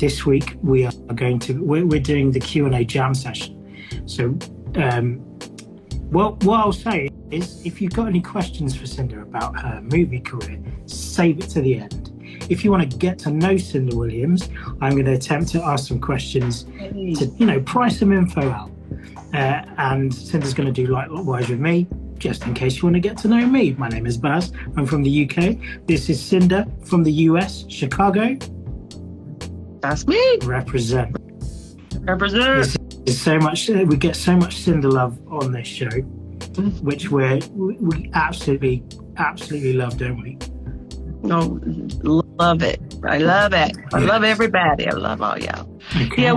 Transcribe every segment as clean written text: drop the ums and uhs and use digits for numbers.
this week we're doing the Q&A jam session. So what I'll say is, if you've got any questions for Cynda about her movie career, save it to the end. If you want to get to know Cynda Williams, I'm going to attempt to ask some questions to, pry some info out. And Cynda's going to do likewise with me, just in case you want to get to know me. My name is Bazz. I'm from the UK. This is Cynda from the US, Chicago. That's me. Represent. This is so much. We get so much Cynda love on this show, which we absolutely love, don't we? No, love it. I love it. I love everybody. I love all y'all. Okay. Yeah,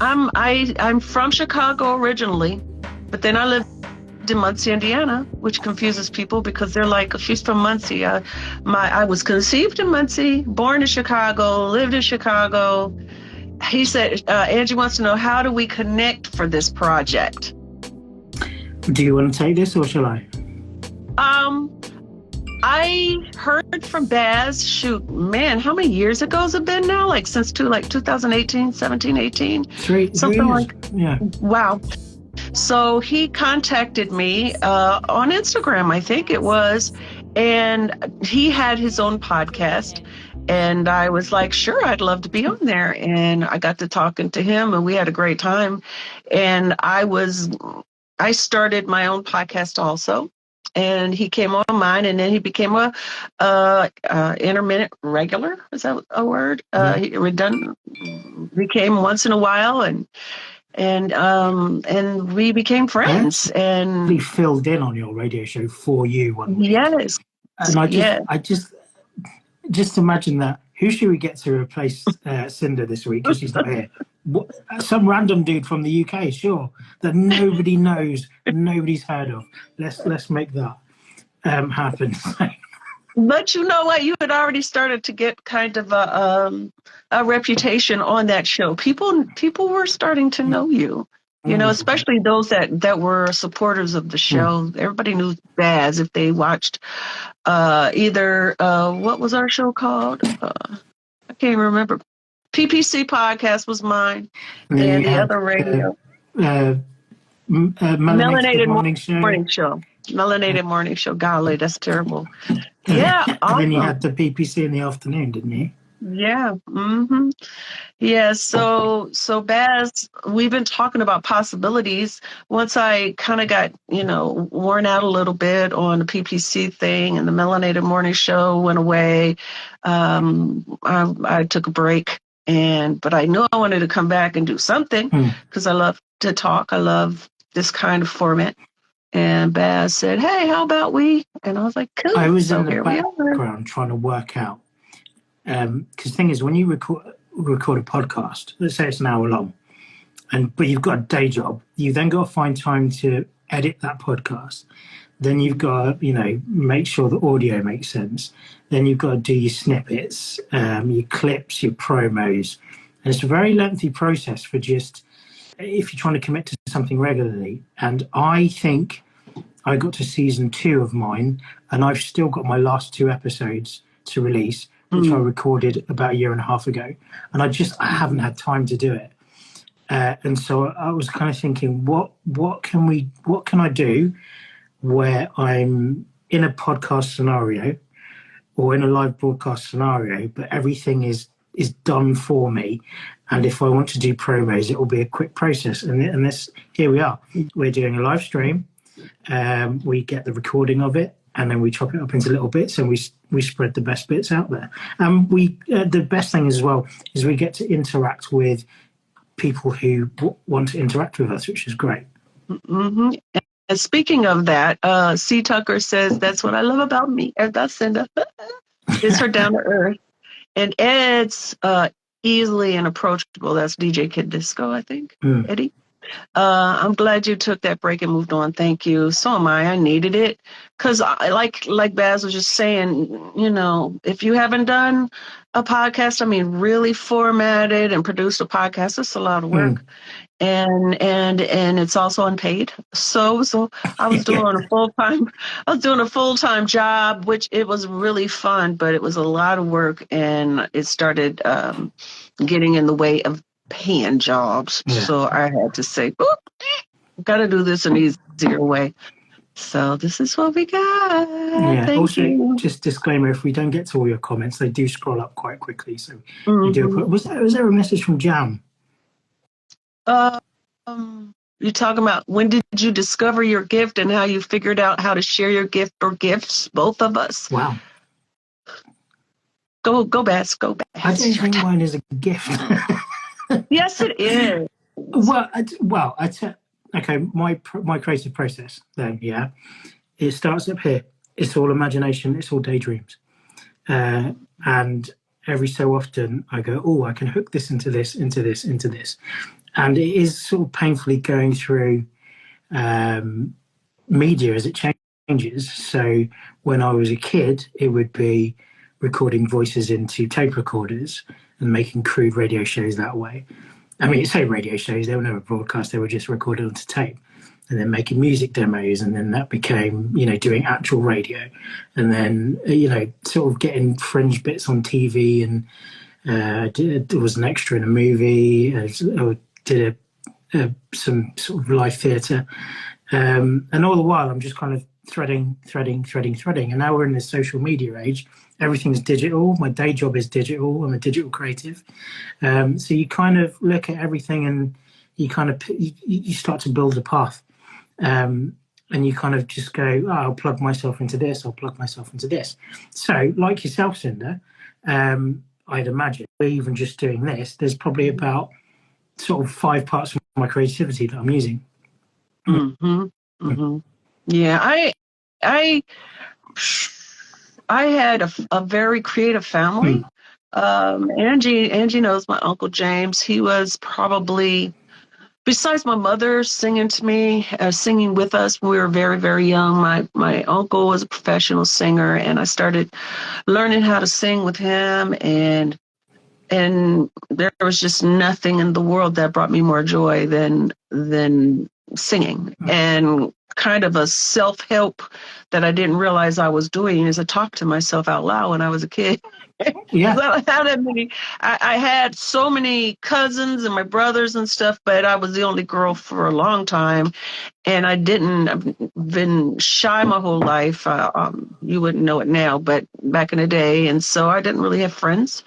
I'm from Chicago originally, but then I lived in Muncie, Indiana, which confuses people because they're like, she's from Muncie. I was conceived in Muncie, born in Chicago, lived in Chicago. He said, Angie wants to know, how do we connect for this project? Do you want to take this or shall I? I heard from Bazz, how many years ago has it been now? Like since 2018, 17, 18? Something like, yeah. Wow. So he contacted me on Instagram, I think it was, and he had his own podcast. And I was like, sure, I'd love to be on there. And I got to talking to him and we had a great time. And I started my own podcast also. And he came on mine, and then he became a intermittent regular. Is that a word? He became once in a while, and we became friends. And he filled in on your radio show for you one week. Yes. And I just imagine that. Who should we get to replace Cynda this week because she's not here? Some random dude from the UK, sure, that nobody knows, nobody's heard of. Let's make that happen. But you know what? You had already started to get kind of a reputation on that show. People were starting to know you. Especially those that were supporters of the show. Everybody knew Bazz if they watched either what was our show called? I can't remember. PPC podcast was mine, and the other radio. Melanated Morning Show. Melanated Morning Show. Golly, that's terrible. Yeah. And then you had the PPC in the afternoon, didn't you? Yeah. Mm-hmm. Yeah. So Bazz, we've been talking about possibilities. Once I kind of got, worn out a little bit on the PPC thing and the Melanated Morning Show went away, I took a break. But I knew I wanted to come back and do something because I love to talk. I love this kind of format. And Bazz said, hey, how about we? And I was like, cool. I was in the background trying to work out. Because the thing is, when you record a podcast, let's say it's an hour long, but you've got a day job, you then got to find time to edit that podcast. Then you've got to, make sure the audio makes sense. Then you've got to do your snippets, your clips, your promos. And it's a very lengthy process for just, if you're trying to commit to something regularly. And I think I got to season 2 of mine, and I've still got my last 2 episodes to release, which I recorded about a year and a half ago. And I haven't had time to do it. And so I was kind of thinking, what can I do where I'm in a podcast scenario or in a live broadcast scenario, but everything is done for me. And if I want to do promos, it will be a quick process. And this, here we are. We're doing a live stream. We get the recording of it, and then we chop it up into little bits, and we spread the best bits out there. And the best thing as well is we get to interact with people who want to interact with us, which is great. Mm-hmm. And speaking of that, C. Tucker says, that's what I love about me. And that's Cynda. It's her down to earth. And Ed's easily and approachable. That's DJ Kid Disco, I think. Eddie. I'm glad you took that break and moved on. Thank you. So am I. I needed it. Because like Bazz was just saying, if you haven't done a podcast, really formatted and produced a podcast, it's a lot of work. and it's also unpaid. So I was doing a full-time job, which it was really fun, but it was a lot of work, and it started getting in the way of paying jobs. Yeah. So I had to say, got to do this an easier way. So this is what we got. Yeah. Thank Also, you. just disclaimer: if we don't get to all your comments, they do scroll up quite quickly. So you do. Mhm. Was there a message from Jam? You're talking about when did you discover your gift and how you figured out how to share your gift or gifts? Both of us. Wow. Go Bazz. Go Bazz. I don't think mine is a gift. Yes, it is. Okay. My creative process then, yeah, it starts up here. It's all imagination. It's all daydreams, and every so often I go, oh, I can hook this into this, into this, into this, and it is sort of painfully going through media as it changes. So when I was a kid, it would be recording voices into tape recorders and making crude radio shows that way. I mean, say radio shows, they were never broadcast, they were just recorded onto tape. And then making music demos, and then that became, doing actual radio. And then, sort of getting fringe bits on TV, and there was an extra in a movie. I did some sort of live theatre. And all the while, I'm just kind of threading. And now we're in this social media age. Everything's digital. My day job is digital. I'm a digital creative. So you kind of look at everything, and you kind of you start to build a path. And you kind of just go, oh, I'll plug myself into this. I'll plug myself into this. So like yourself, Cynda, I'd imagine even just doing this, there's probably about sort of 5 parts of my creativity that I'm using. Mm-hmm. Mm-hmm. Yeah, I had a very creative family. Angie knows my Uncle James. He was probably, besides my mother singing to me, singing with us when we were very, very young, my uncle was a professional singer, and I started learning how to sing with him, and there was just nothing in the world that brought me more joy than singing. And kind of a self-help that I didn't realize I was doing is I talked to myself out loud when I was a kid. Yeah. I had so many cousins and my brothers and stuff, but I was the only girl for a long time. And I've been shy my whole life. You wouldn't know it now, but back in the day. And so I didn't really have friends.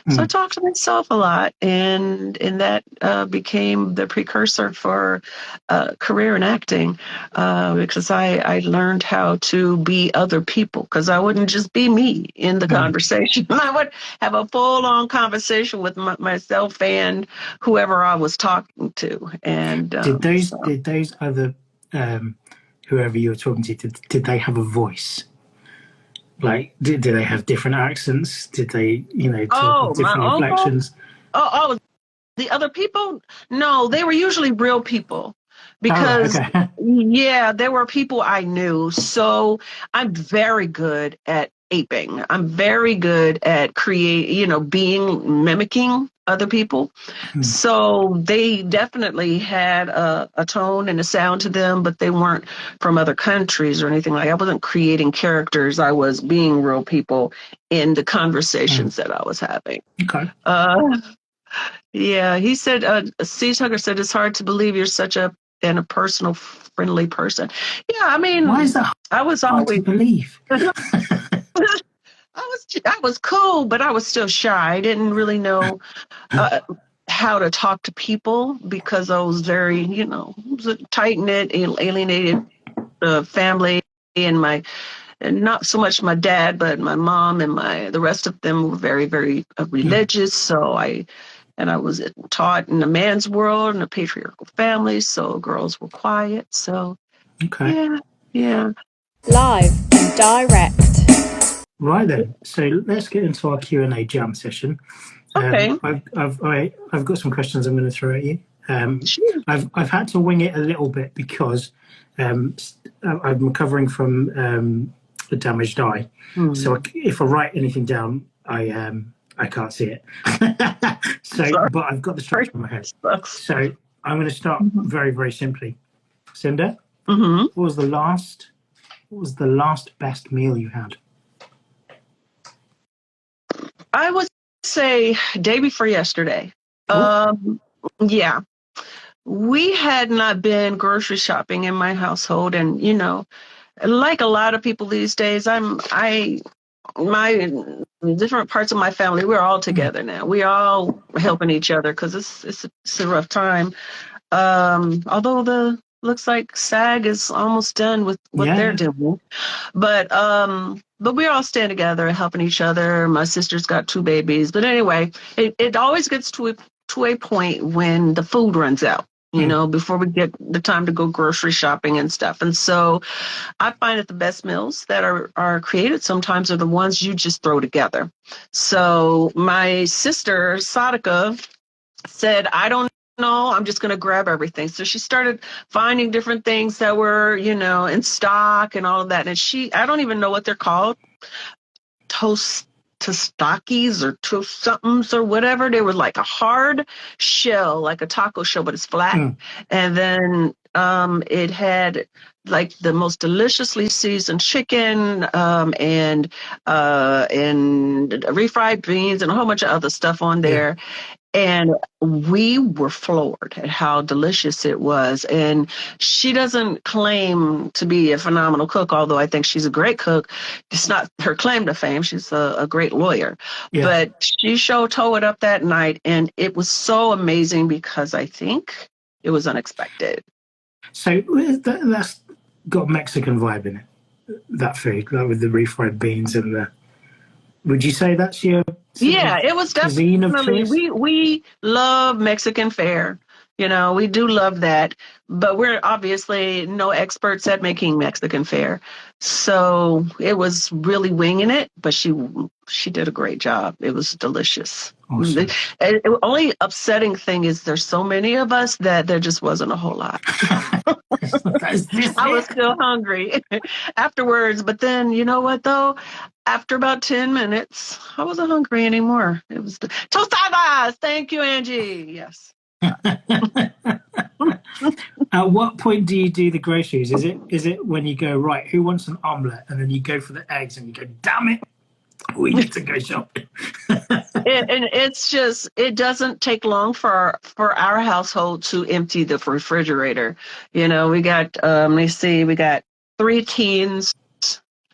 So I talked to myself a lot. And that became the precursor for a career in acting, because I learned how to be other people, because I wouldn't just be me in the conversation. I would have a full-on conversation with myself and whoever I was talking to. And did those other whoever you were talking to, did they have a voice? Like, did they have different accents? Did they, talk with different inflections? Oh, the other people? No, they were usually real people. Because, there were people I knew. So I'm very good at aping. I'm very good at mimicking other people. So they definitely had a tone and a sound to them, but they weren't from other countries or anything like that. I wasn't creating characters. I was being real people in the conversations that I was having. Okay. Yeah, he said, C. Tucker said, it's hard to believe you're such a personal, friendly person. Yeah, I mean, why is that hard to believe? I was cool, but I was still shy. I didn't really know how to talk to people, because I was very, it was a tight-knit, alienated family, and not so much my dad, but my mom and the rest of them were very, very religious. So I was taught in a man's world, in a patriarchal family, so girls were quiet. So, yeah. Live and direct. Right then, so let's get into our Q&A jam session. Okay. I've got some questions I'm going to throw at you. Sure. I've had to wing it a little bit because I'm recovering from a damaged eye. So if I write anything down, I can't see it. But I've got the structure in my head. So I'm going to start very, very simply. Cynda, Mm-hmm. what was the last best meal you had? I would say day before yesterday. Yeah. We had not been grocery shopping in my household, and like a lot of people these days, my different parts of my family, we're all together now. We all helping each other because it's a rough time. Although looks like SAG is almost done with what they're doing, but we all stand together helping each other. My sister's got 2 babies, but anyway, it always gets to a point when the food runs out. Before we get the time to go grocery shopping and stuff. And so I find that the best meals that are created sometimes are the ones you just throw together. So my sister, Sadika, said, I don't know, I'm just going to grab everything. So she started finding different things that were, in stock and all of that. And I don't even know what they're called. Tostakis or somethings or whatever. They were like a hard shell, like a taco shell, but it's flat. And then it had like the most deliciously seasoned chicken and refried beans and a whole bunch of other stuff on there. And we were floored at how delicious it was. And she doesn't claim to be a phenomenal cook, although I think she's a great cook. It's not her claim to fame. She's a great lawyer. But she tore it up that night, and it was so amazing because I think it was unexpected. So that's got Mexican vibe in it, that food, like with the refried beans and the... Would you say that's your... Yeah, it was definitely... We love Mexican fare. We do love that. But we're obviously no experts at making Mexican fare. So it was really winging it, but she did a great job. It was delicious. Awesome. The only upsetting thing is there's so many of us that there just wasn't a whole lot. I was still hungry afterwards. But then, you know what, though? After about 10 minutes, I wasn't hungry anymore. It was tostadas. Thank you, Angie. Yes. At what point do you do the groceries? Is it when you go, right, who wants an omelette? And then you go for the eggs and you go, damn it, we need to go shopping. It doesn't take long for our household to empty the refrigerator. We got, we got 3 teens,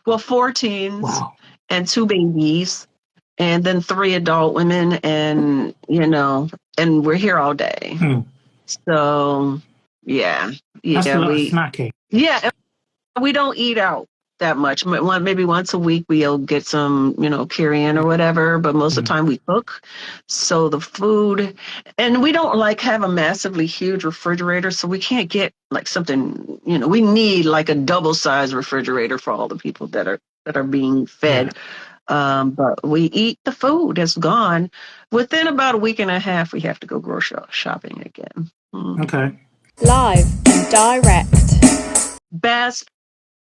4 teens. Wow. And 2 babies, and then 3 adult women, and and we're here all day. So yeah, that's a lot of snacking. Yeah, we don't eat out that much. Maybe once a week we'll get some, carry-in or whatever, but most of the time we cook. So the food, and we don't have a massively huge refrigerator, so we can't get like something, we need like a double-sized refrigerator for all the people that are being fed. But we eat the food that's gone. Within about a week and a half, we have to go grocery shopping again. Okay. Live and direct. Bazz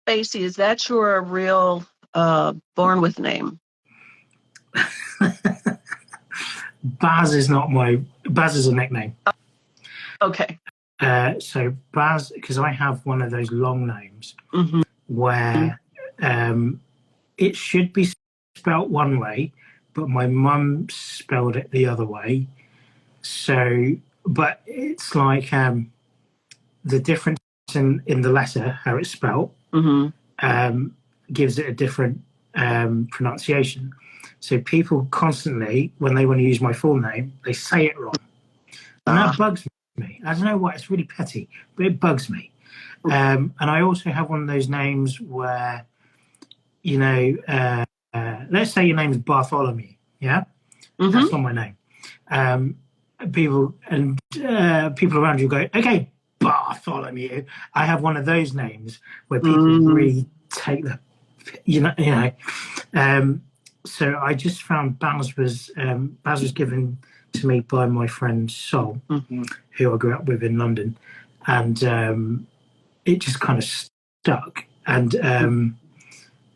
Facey, is that your real born with name? Bazz is not Bazz is a nickname. Okay. So Bazz, because I have one of those long names where it should be spelt one way, but my mum spelled it the other way. So, but it's like the difference in the letter, how it's spelled, gives it a different pronunciation. So people constantly, when they want to use my full name, they say it wrong. And that bugs me. I don't know why, it's really petty, but it bugs me. And I also have one of those names where, let's say your name is Bartholomew, yeah? That's not my name. People around you go, okay, Bartholomew. I have one of those names where people really take the, so I just found Bazz was given to me by my friend Sol, who I grew up with in London, and it just kind of stuck, and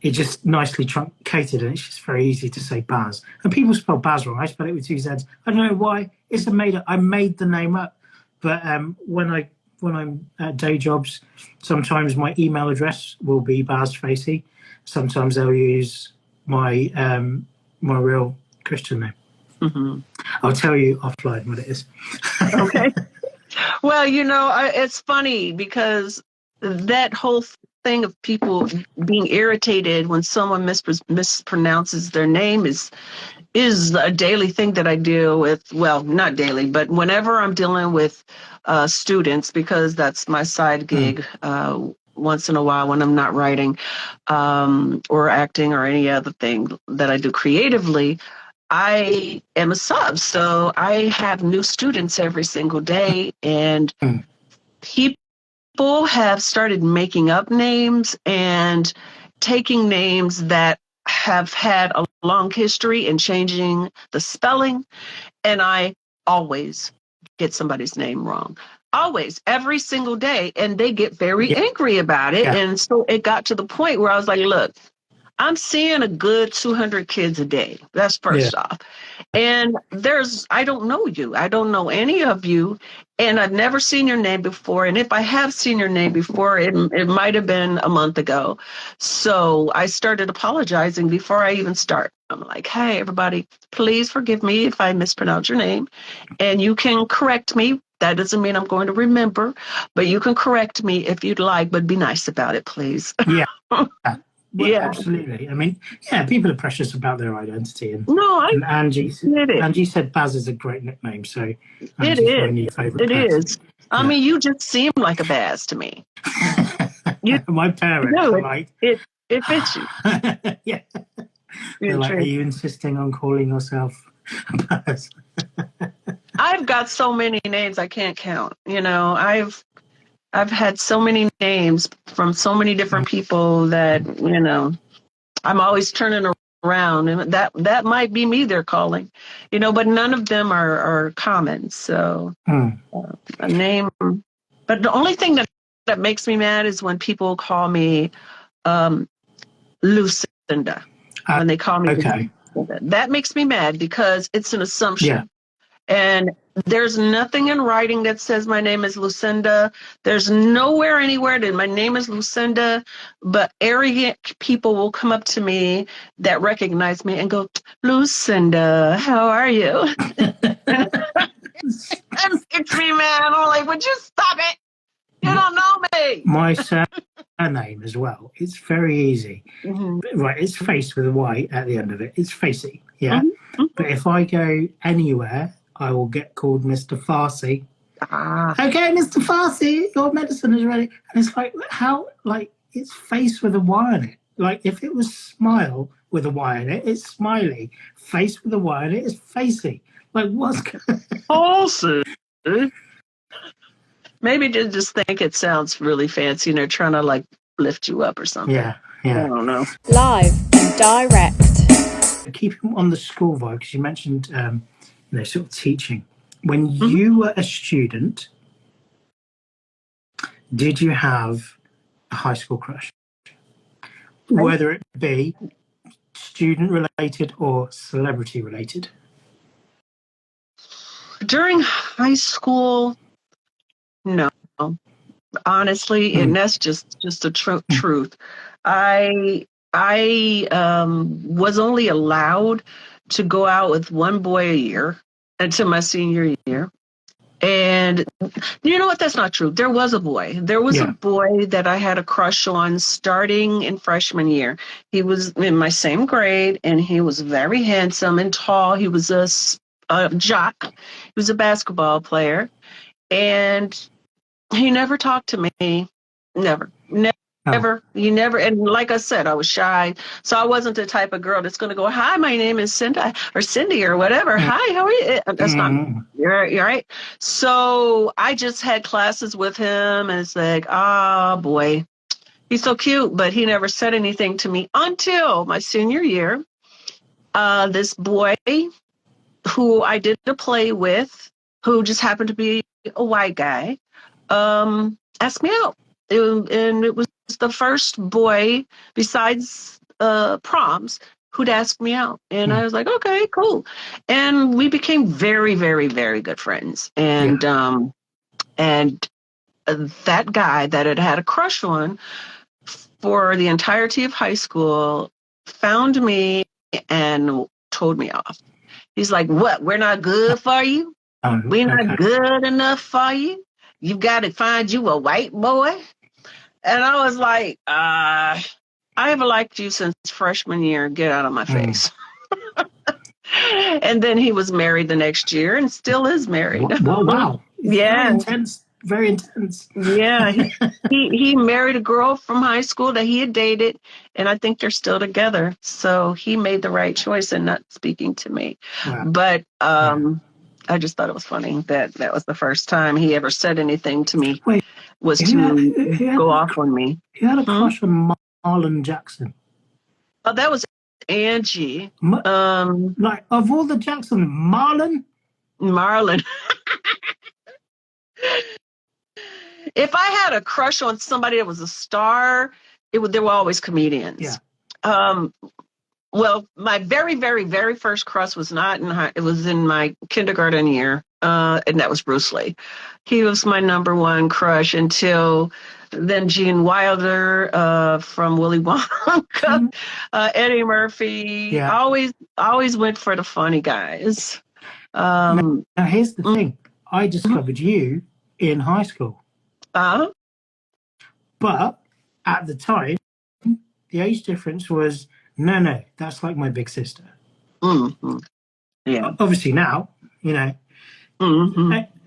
it just nicely truncated, and it's just very easy to say Bazz. And people spell Bazz wrong. I spell it with 2 Z's. I don't know why. It's I made the name up, But when I'm at day jobs, sometimes my email address will be Bazz Facey. Sometimes they'll use my my real Christian name. Mm-hmm. I'll tell you offline what it is. Okay. Well, it's funny because that whole thing of people being irritated when someone mispronounces their name is a daily thing that I deal with. Well, not daily, but whenever I'm dealing with students, because that's my side gig once in a while when I'm not writing or acting or any other thing that I do creatively. I am a sub, so I have new students every single day, and people have started making up names and taking names that have had a long history and changing the spelling, and I always get somebody's name wrong. Always, every single day, and they get very angry about it. And so it got to the point where I was like, look, I'm seeing a good 200 kids a day. That's first off. And I don't know you. I don't know any of you. And I've never seen your name before. And if I have seen your name before, it might have been a month ago. So I started apologizing before I even start. I'm like, hey, everybody, please forgive me if I mispronounce your name. And you can correct me. That doesn't mean I'm going to remember, but you can correct me if you'd like, but be nice about it, please. Yeah. Well, absolutely. I mean, people are precious about their identity. And Angie said Bazz is a great nickname, so Angie's my new favourite person. It is. I mean, you just seem like a Bazz to me. My parents are like... It fits you. Yeah. They're like, are you insisting on calling yourself Bazz? I've got so many names I can't count. I've had so many names from so many different people that, I'm always turning around, and that might be me they're calling, but none of them are common. So a name, but the only thing that makes me mad is when people call me Lucinda. When they call me Lucinda. That makes me mad because it's an assumption. Yeah. And there's nothing in writing that says my name is Lucinda. There's nowhere anywhere that my name is Lucinda, but arrogant people will come up to me that recognize me and go, Lucinda, how are you? That makes me mad. I'm like, would you stop it? You don't know me. My surname as well. It's very easy. Right, it's Face with a Y at the end of it. It's Facey, yeah? But if I go anywhere, I will get called Mr. Farsi. Okay, Mr. Farsi, your medicine is ready. And it's like, how, like, it's Face with a Y on it. Like, if it was Smile with a Y on it, it's Smiley. Face with a Y on it is Facey. Like, what's going on? Maybe they just think it sounds really fancy and they're trying to, like, lift you up or something. Yeah. I don't know. Live and direct. Keeping on the school vibe, because you mentioned, sort of teaching. When you were a student, did you have a high school crush? Whether it be student-related or celebrity-related? During high school, no. Honestly, and that's just the truth. I was only allowed to go out with one boy a year until my senior year. And you know what? That's not true. There was a boy. There was a boy that I had a crush on starting in freshman year. He was in my same grade, and he was very handsome and tall. He was a jock. He was a basketball player. And he never talked to me. Never. He never. And like I said, I was shy. So I wasn't the type of girl that's going to go, hi, my name is Cynda or Cindy or whatever. Hi, how are you? That's not me. You're right. So I just had classes with him, and it's like, oh, boy, he's so cute. But he never said anything to me until my senior year. This boy who I did a play with, who just happened to be a white guy, asked me out. And it was the first boy besides proms who'd asked me out. And I was like, okay, cool. And we became very, very, very good friends. And And that guy that had had a crush on for the entirety of high school found me and told me off. He's like, what? We're not good for you? We're not good enough for you? You've got to find you a white boy? And I was like, I haven't liked you since freshman year. Get out of my face. And then he was married the next year and still is married. Wow. Yeah. Very intense. Very intense. Yeah. He married a girl from high school that he had dated, and I think they're still together. So he made the right choice in not speaking to me. Wow. But I just thought it was funny that was the first time he ever said anything to me. Wait, was to go off on me. He had a crush on Marlon Jackson. Oh, that was Angie. Like, of all the Jackson, Marlon? If I had a crush on somebody that was a star, they were always comedians. Yeah. Well, my very, very, very first crush was not in it was in my kindergarten year, and that was Bruce Lee. He was my number one crush until then. Gene Wilder from Willy Wonka, Eddie Murphy. Yeah. Always went for the funny guys. Now here's the thing: I discovered you in high school. But at the time, the age difference was. No, that's like my big sister. Mm-hmm. Yeah. Obviously now, you know,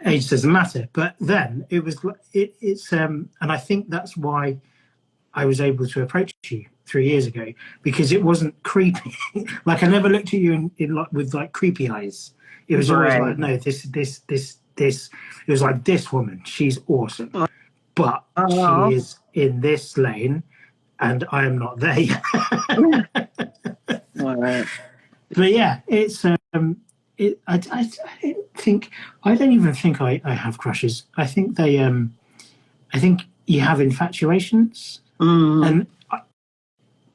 age doesn't matter. But then it was, it's, and I think that's why I was able to approach you 3 years ago, because it wasn't creepy. Like I never looked at you with like creepy eyes. It was always like, no, this. It was like, this woman, she's awesome, but she is in this lane. And I am not there yet. Right. But yeah, it's I don't even think I have crushes. I think I think you have infatuations, and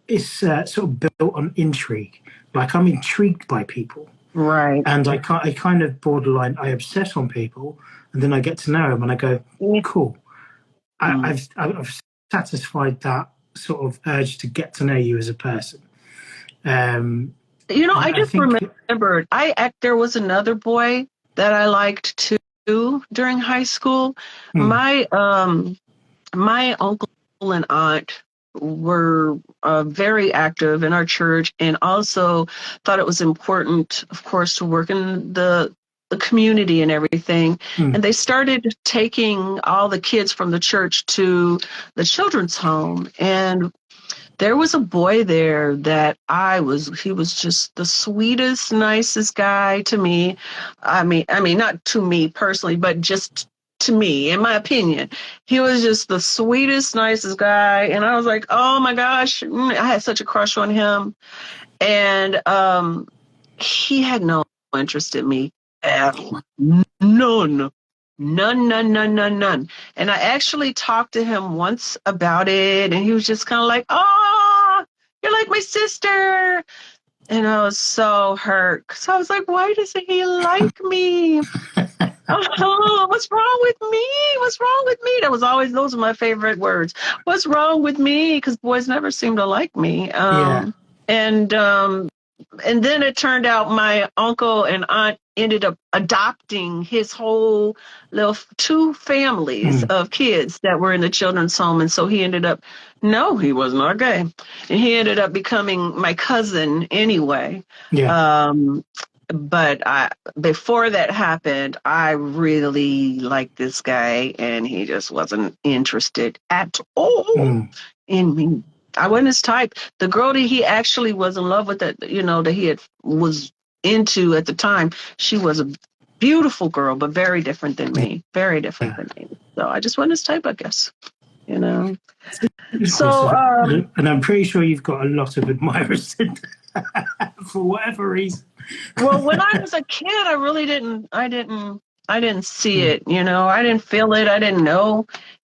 it's sort of built on intrigue. Like I'm intrigued by people, right? And I kind of borderline. I obsess on people, and then I get to know them, and I go, cool. I've satisfied that sort of urge to get to know you as a person. You know, I just remembered there was another boy that I liked too during high school. My uncle and aunt were very active in our church, and also thought it was important, of course, to work in the community and everything. And they started taking all the kids from the church to the children's home. And there was a boy there that he was just the sweetest, nicest guy to me. I mean, not to me personally, but just to me, in my opinion. He was just the sweetest, nicest guy. And I was like, oh my gosh, I had such a crush on him. And he had no interest in me. None. And I actually talked to him once about it, and he was just kind of like, oh, you're like my sister. And I was so hurt, because I was like, why doesn't he like me? Oh, what's wrong with me? What's wrong with me? Those are my favorite words. What's wrong with me? Because boys never seem to like me. And then it turned out my uncle and aunt ended up adopting his whole little 2 families of kids that were in the children's home. And so he was not gay. And he ended up becoming my cousin anyway. Yeah. But before that happened, I really liked this guy, and he just wasn't interested at all in me. I wasn't his type. The girl that he actually was in love with, that he was into at the time, she was a beautiful girl, but very different than me. Very different than me. So I just wasn't his type, I guess. So, and I'm pretty sure you've got a lot of admirers for whatever reason. Well, when I was a kid, I really didn't see it. I didn't feel it. I didn't know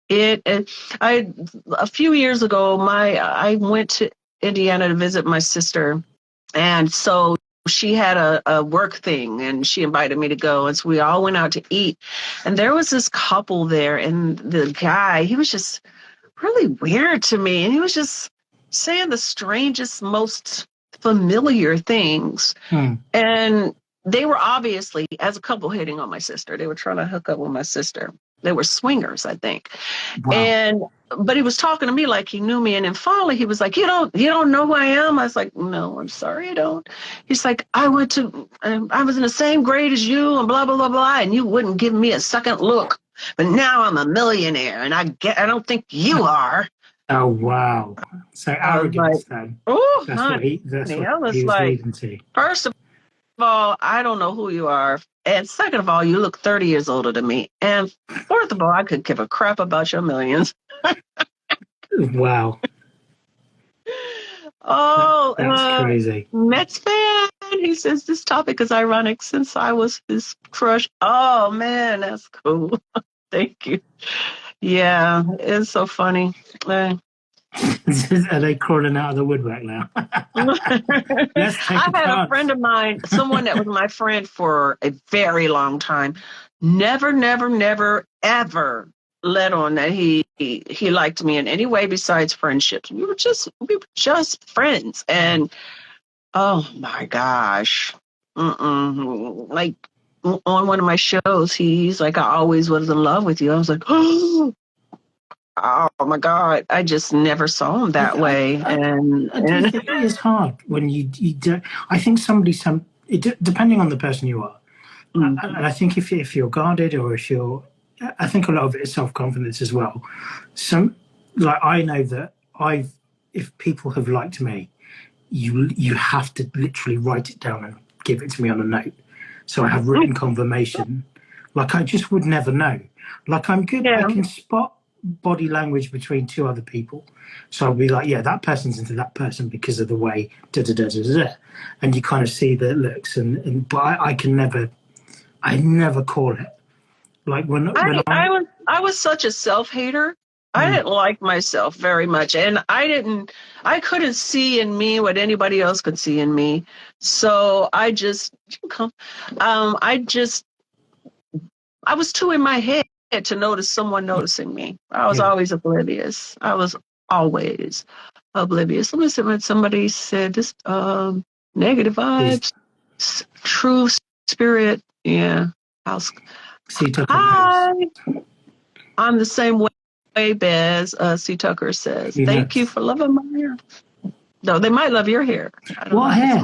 it. A few years ago, I went to Indiana to visit my sister, and so she had a work thing and she invited me to go. And so we all went out to eat. And there was this couple there, and the guy, he was just really weird to me. And he was just saying the strangest, most familiar things. And they were obviously, as a couple, hitting on my sister. They were trying to hook up with my sister. They were swingers, I think. Wow. But he was talking to me like he knew me. And then finally he was like, you don't know who I am? I was like, no, I'm sorry, I don't. He's like, I was in the same grade as you and blah, blah, blah, blah. And you wouldn't give me a second look. But now I'm a millionaire and I don't think you are. Oh, wow. So arrogance then. Oh, that's what he was leading to. First of all, I don't know who you are. And second of all, you look 30 years older than me. And fourth of all, I could give a crap about your millions. Wow. Oh, that's crazy. Mets fan. He says this topic is ironic since I was his crush. Oh, man, that's cool. Thank you. Yeah, it's so funny. Are they crawling out of the woodwork now? I had a friend of mine, someone that was my friend for a very long time, never, ever let on that he liked me in any way besides friendships. We were just friends. And oh my gosh, like on one of my shows, he's like, I always was in love with you. I was like, oh my God, I just never saw him that way. And think it is hard when you do. I think depending on the person you are. And I think if you're guarded or I think a lot of it is self-confidence as well. I know that if people have liked me, you have to literally write it down and give it to me on a note. So I have written confirmation. Like I just would never know. Like I'm good. Yeah. I can spot body language between two other people. So I'll be like, yeah, that person's into that person because of the way and you kind of see the looks but I never call it. Like when I was such a self-hater. I didn't like myself very much, and I couldn't see in me what anybody else could see in me. So I was too in my head to notice someone noticing me. I was always oblivious. Let me see what somebody said. This negative vibes, true spirit. Yeah. Hi. I'm the same way, Bazz. C. Tucker says. Thank you for loving my hair. No, they might love your hair. What hair?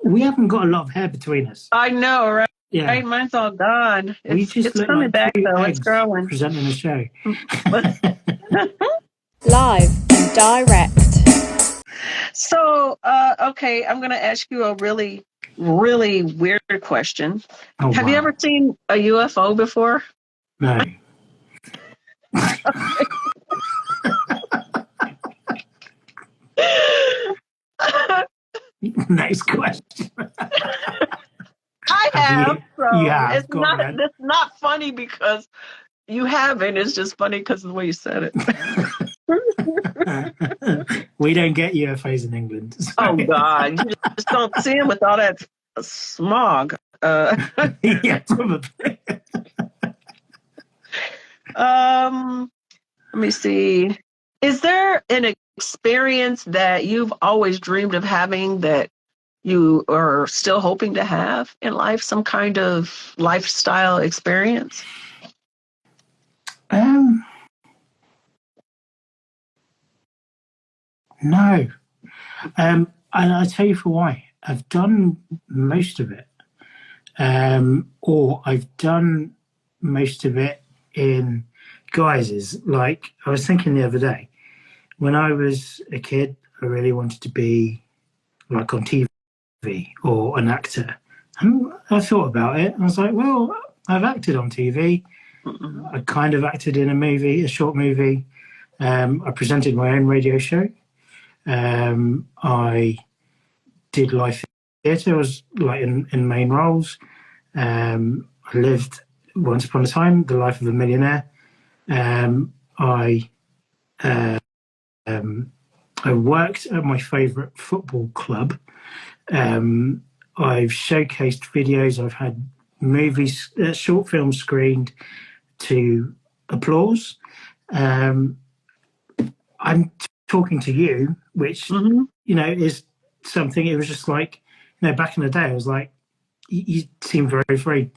We haven't got a lot of hair between us. I know, right? Yeah. Right, mine's all gone. It's coming back though. It's growing. Presenting a show. Live and direct. So, okay, I'm going to ask you a really, really weird question. Oh, Have you ever seen a UFO before? No. Nice question. I have. It's not funny because you haven't. It's just funny because of the way you said it. We don't get UFOs in England. So. Oh God, you just don't see them with all that smog. Yeah, probably. Let me see. Is there an experience that you've always dreamed of having that you are still hoping to have in life? Some kind of lifestyle experience? No. And I'll tell you for why. I've done most of it. Or I've done most of it in guises. Like I was thinking the other day, when I was a kid, I really wanted to be like on TV or an actor. And I thought about it. I was like, well, I've acted on TV. I kind of acted in a short movie. I presented my own radio show. I did live theatre. I was like in main roles. I lived once upon a time the life of a millionaire. I worked at my favourite football club. I've showcased videos. I've had movies, short films screened to applause. I'm talking to you, which, is something. It was just like, back in the day, I was like, you seem very, very,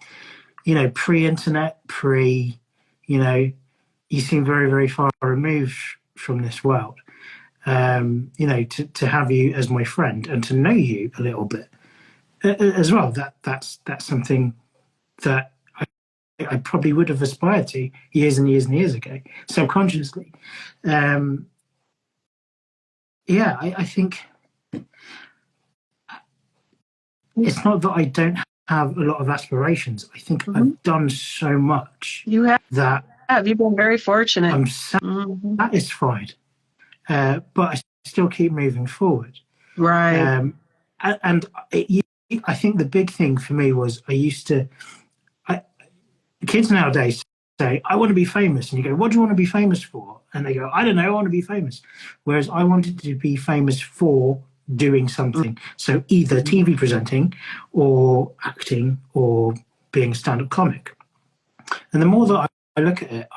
pre-internet, you seem very, very far removed from this world. To have you as my friend and to know you a little bit as well, that's something that I probably would have aspired to years and years and years ago, subconsciously. I think it's not that I don't have a lot of aspirations. I think I've done so much. You have. That You've been very fortunate. I'm satisfied, but I still keep moving forward. Right. I think the big thing for me was kids nowadays say, I want to be famous. And you go, what do you want to be famous for? And they go, I don't know, I want to be famous. Whereas I wanted to be famous for doing something. So either TV presenting or acting or being a stand-up comic. And the more that I look at it,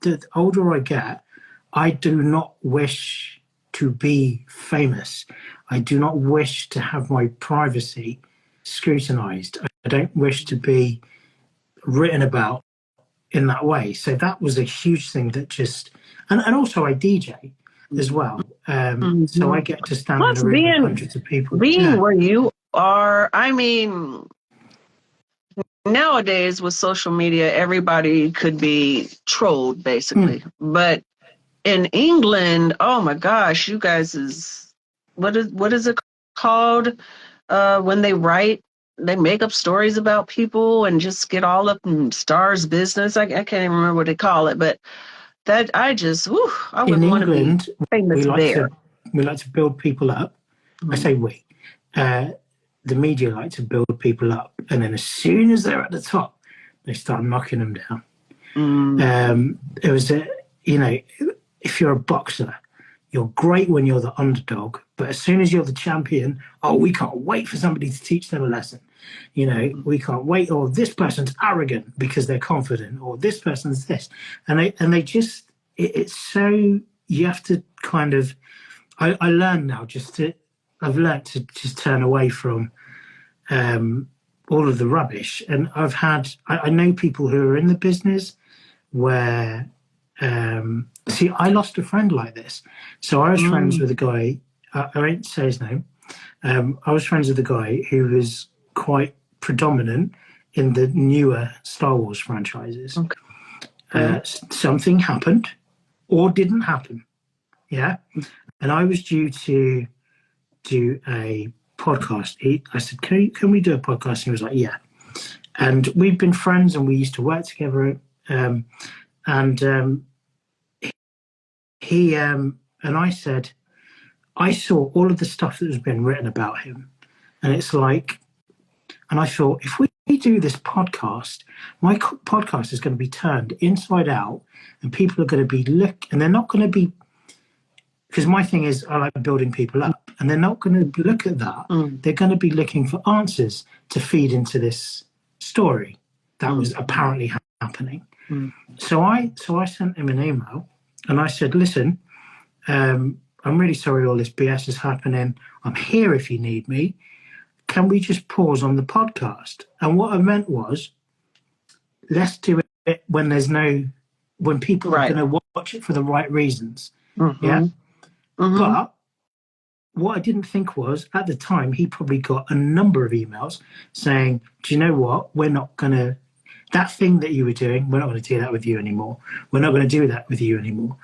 the older I get, I do not wish to be famous. I do not wish to have my privacy scrutinized. I don't wish to be written about in that way. So that was a huge thing that just, and also I DJ as well. So I get to stand in a room with hundreds of people. Being where you are, I mean, nowadays with social media, everybody could be trolled basically. But in England, oh my gosh, you guys what is it called? When they make up stories about people and just get all up in stars business. I can't even remember what they call it, but that I wouldn't want to be famous there. We like to build people up. I say we. The media like to build people up, and then as soon as they're at the top, they start knocking them down. It was if you're a boxer, you're great when you're the underdog, but as soon as you're the champion, we can't wait for somebody to teach them a lesson. We can't wait, or this person's arrogant because they're confident, or this person's this. And they just, it's so, you have to kind of, I learned now I've learned to just turn away from all of the rubbish. And I know people who are in the business where, I lost a friend like this. So I was friends with a guy, I won't say his name. I was friends with a guy who was quite predominant in the newer Star Wars franchises. Okay. Something happened or didn't happen. Yeah. And I was due to do a podcast. I said, can we do a podcast? And he was like, yeah. And we've been friends and we used to work together. He and I said, I saw all of the stuff that has been written about him, and it's like, and I thought, if we do this podcast, my podcast is going to be turned inside out, and people are going to be and they're not going to be, because my thing is I like building people up, and they're not going to look at that. They're going to be looking for answers to feed into this story that was apparently happening. So I sent him an email. And I said, listen, I'm really sorry all this BS is happening. I'm here if you need me. Can we just pause on the podcast? And what I meant was, let's do it when people are going to watch it for the right reasons. Yeah. But what I didn't think was, at the time, he probably got a number of emails saying, do you know what? We're not going to, that thing that you were doing, we're not going to do that with you anymore. We're not going to do that with you anymore.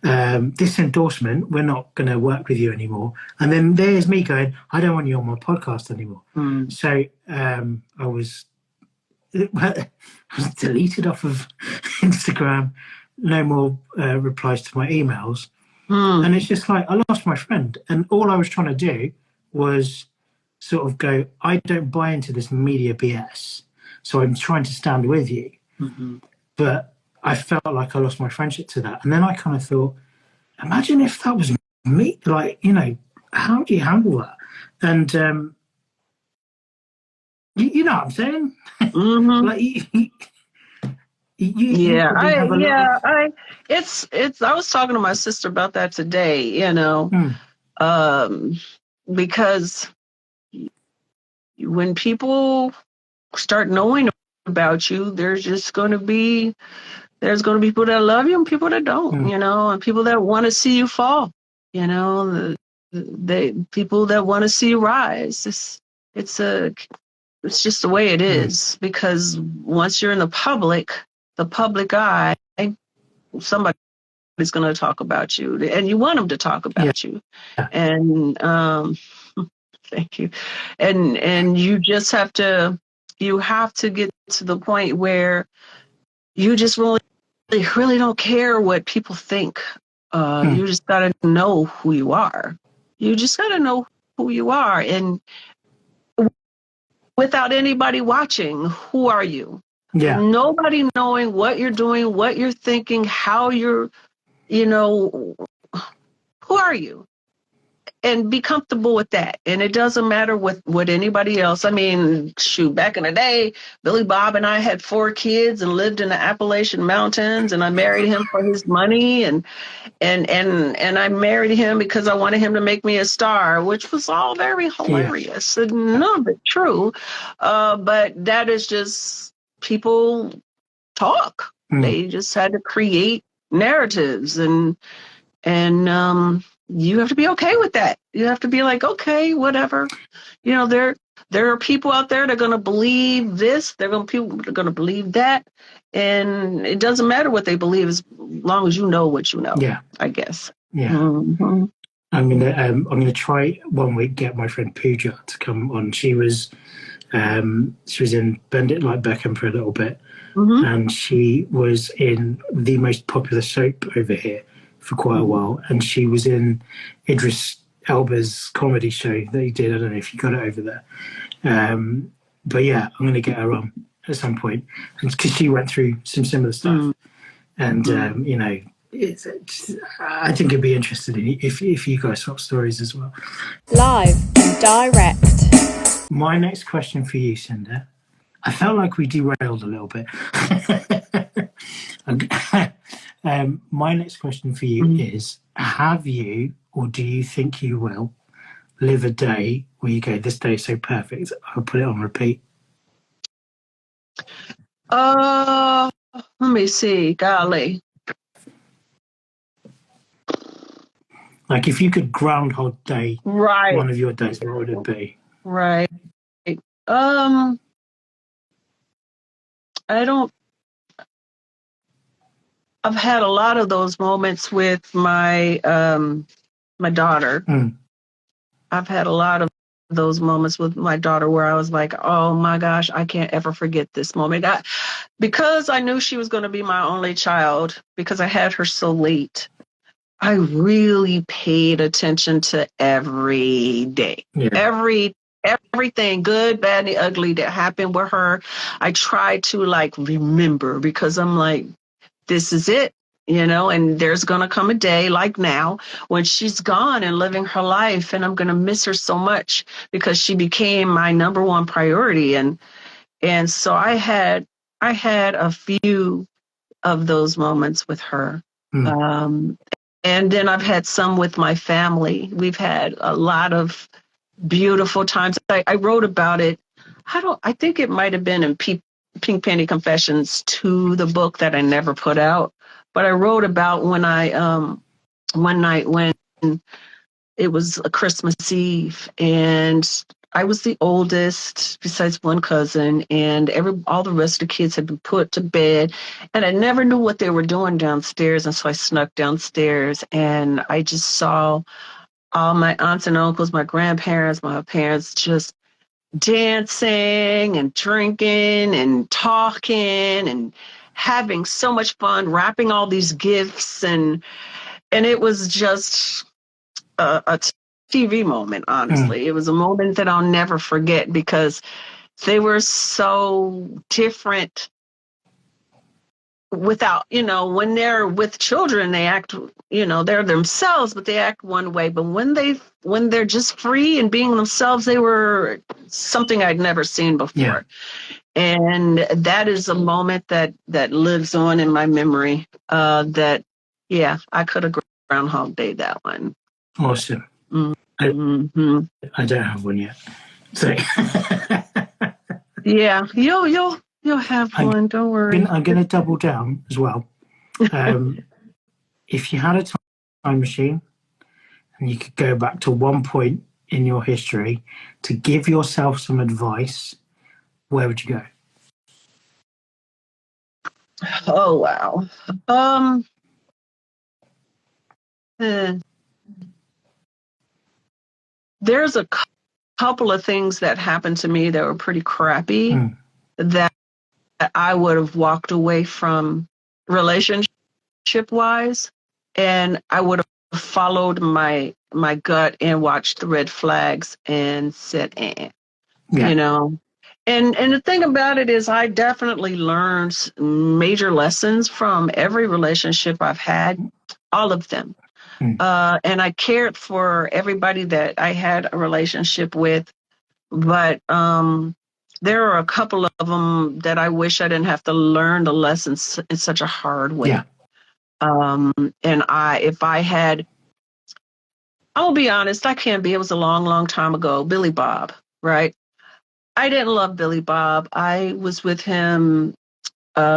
This endorsement, we're not going to work with you anymore. And then there's me going, I don't want you on my podcast anymore. So I was deleted off of Instagram, no more replies to my emails. And it's just like, I lost my friend. And all I was trying to do was sort of go, I don't buy into this media BS. So I'm trying to stand with you. But I felt like I lost my friendship to that. And then I kind of thought, imagine if that was me. Like, how do you handle that? And You know what I'm saying? Mm-hmm. Like you probably have a lot of... I was talking to my sister about that today, because when people start knowing about you, there's going to be people that love you and people that don't, and people that want to see you fall, people that want to see you rise. It's just the way it is, because once you're in the public eye, somebody's going to talk about you, and you want them to talk about you. And thank you. And you just have to get to the point where you just really don't care what people think. You just got to know who you are. You just got to know who you are, and without anybody watching, who are you? Yeah. Nobody knowing what you're doing, what you're thinking, how you're, who are you? And be comfortable with that. And it doesn't matter what anybody else. I mean, shoot, back in the day, Billy Bob and I had 4 kids and lived in the Appalachian Mountains, and I married him for his money, and I married him because I wanted him to make me a star, which was all very hilarious and none of it true. But that is just, people talk. They just had to create narratives, and you have to be okay with that. You have to be like, okay, whatever. There are people out there that are going to believe this. People are going to believe that, and it doesn't matter what they believe as long as you know what you know. Yeah, I guess. Yeah. Mm-hmm. I'm gonna try one week get my friend Pooja to come on. She was in Bend It Like Beckham for a little bit, and she was in the most popular soap over here for quite a while, and she was in Idris Elba's comedy show that he did. I don't know if you got it over there, but yeah, I'm going to get her on at some point, because she went through some similar stuff, and I think it'd be interesting if you guys swap stories as well. Live and direct. My next question for you, Cynda. I felt like we derailed a little bit. My next question for you is, have you, or do you think you will, live a day where you go, this day is so perfect, I'll put it on repeat? Let me see. Golly. Like, if you could Groundhog Day one of your days, what would it be? Right. I've had a lot of those moments with my my daughter. I've had a lot of those moments with my daughter where I was like, oh my gosh, I can't ever forget this moment. Because I knew she was going to be my only child, because I had her so late, I really paid attention to every day. Everything good, bad, and ugly that happened with her. I tried to remember, because I'm like, this is it, and there's going to come a day like now when she's gone and living her life, and I'm going to miss her so much, because she became my number one priority. And so I had a few of those moments with her. And then I've had some with my family. We've had a lot of beautiful times. I wrote about it. I think it might have been in Pink Penny Confessions 2, the book that I never put out. But I wrote about when one night when it was a Christmas Eve, and I was the oldest besides one cousin, and all the rest of the kids had been put to bed, and I never knew what they were doing downstairs. And so I snuck downstairs, and I just saw all my aunts and uncles, my grandparents, my parents just dancing and drinking and talking and having so much fun, wrapping all these gifts, and it was just a TV moment. Honestly, it was a moment that I'll never forget, because they were so different without, when they're with children, they act, they're themselves, but they act one way. But when they're just free and being themselves, they were something I'd never seen before. Yeah. And that is a moment that lives on in my memory. That, yeah, I could have Groundhog Day that one. Awesome. Mm-hmm. I don't have one yet. So yeah, you'll have one. Don't worry. I'm going to double down as well. If you had a time machine and you could go back to one point in your history to give yourself some advice, where would you go? Oh, wow. There's a couple of things that happened to me that were pretty crappy that I would have walked away from relationship-wise, and I would have followed my gut and watched the red flags and said, Yeah. And the thing about it is I definitely learned major lessons from every relationship I've had, all of them. And I cared for everybody that I had a relationship with, but there are a couple of them that I wish I didn't have to learn the lessons in such a hard way. Yeah. And I'll be honest, it was a long, long time ago, Billy Bob, right? I didn't love Billy Bob. I was with him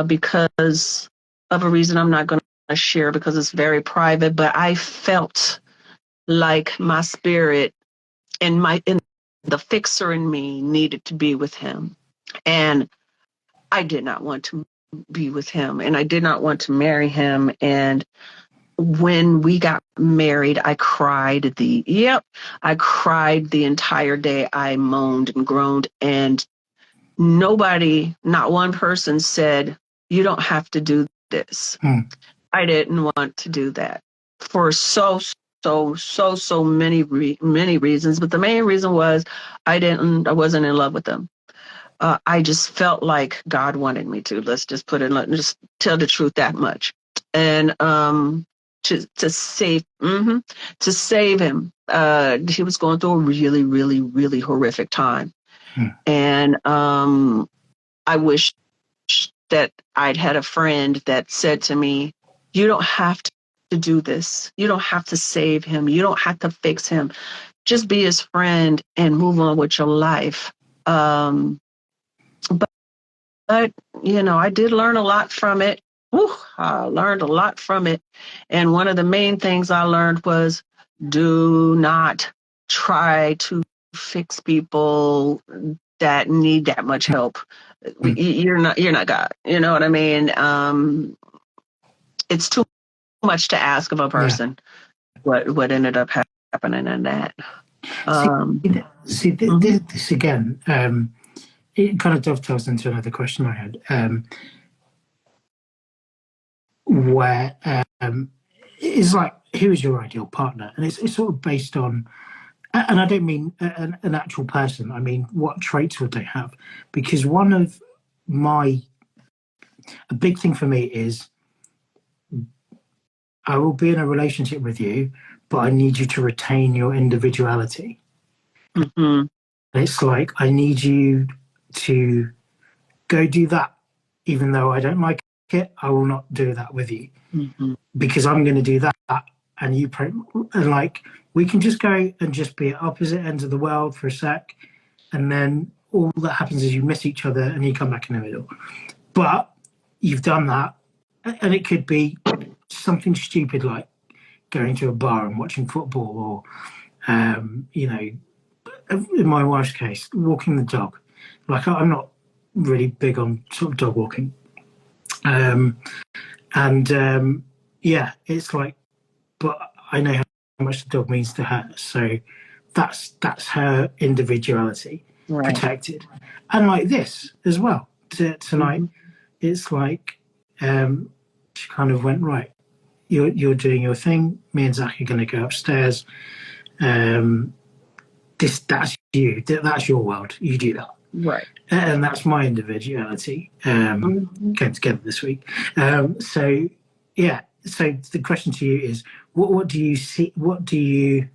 because of a reason I'm not going to share because it's very private, but I felt like my spirit and the fixer in me needed to be with him. And I did not want to be with him, and I did not want to marry him. And when we got married, I cried the entire day. I moaned and groaned, and not one person said, you don't have to do this. I didn't want to do that for so many reasons. But the main reason was I wasn't in love with them. I just felt like God wanted me to. Let's just just tell the truth that much. And to save him. He was going through a really, really, really horrific time. And I wish that I'd had a friend that said to me, you don't have to do this. You don't have to save him. You don't have to fix him. Just be his friend and move on with your life. But I did learn a lot from it. I learned a lot from it. And one of the main things I learned was do not try to fix people that need that much help. You're not God. You know what I mean? It's too much to ask of a person. Yeah. What ended up happening in that. This again, it kind of dovetails into another question I had, where it's like, who is your ideal partner? And it's sort of based on, and I don't mean an actual person, I mean, what traits would they have? Because a big thing for me is, I will be in a relationship with you, but I need you to retain your individuality. It's like, I need you to go do that, even though I don't like it, I will not do that with you. Because I'm going to do that, and we can just go and just be at opposite ends of the world for a sec, and then all that happens is you miss each other and you come back in the middle. But you've done that, and it could be something stupid like going to a bar and watching football, or in my wife's case, walking the dog. Like, I'm not really big on sort of dog walking, it's like, but I know how much the dog means to her, so that's her individuality protected. And like this as well, tonight, it's like she kind of went, right, you're doing your thing, me and Zach are going to go upstairs, that's you, that's your world, you do that. Right. And that's my individuality going together this week. So the question to you is, what do you see? What do you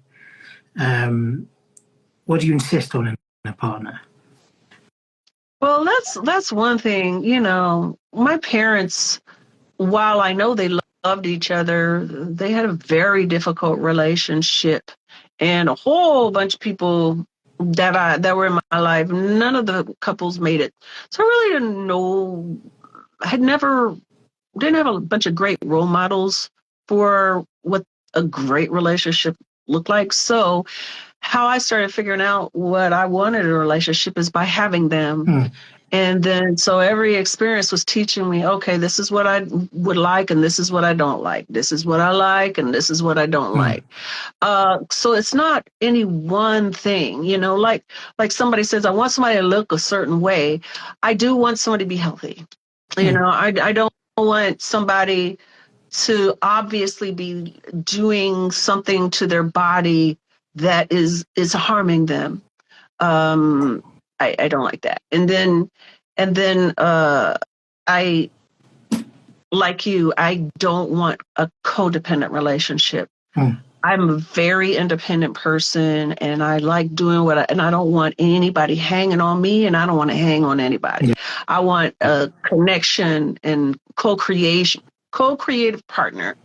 insist on in a partner? Well, that's one thing. My parents, while I know they loved each other, they had a very difficult relationship, and a whole bunch of people that were in my life, none of the couples made it. So I really didn't know. I didn't have a bunch of great role models for what a great relationship looked like. So how I started figuring out what I wanted in a relationship is by having them. And then, so every experience was teaching me, okay, this is what I would like, and this is what I don't like. This is what I like, and this is what I don't like. So it's not any one thing, like somebody says, I want somebody to look a certain way. I do want somebody to be healthy. I don't want somebody to obviously be doing something to their body that is harming them. I don't like that. And then I, like you, I don't want a codependent relationship. I'm a very independent person, and I like doing and I don't want anybody hanging on me, and I don't want to hang on anybody. I want a connection and co-creative partner,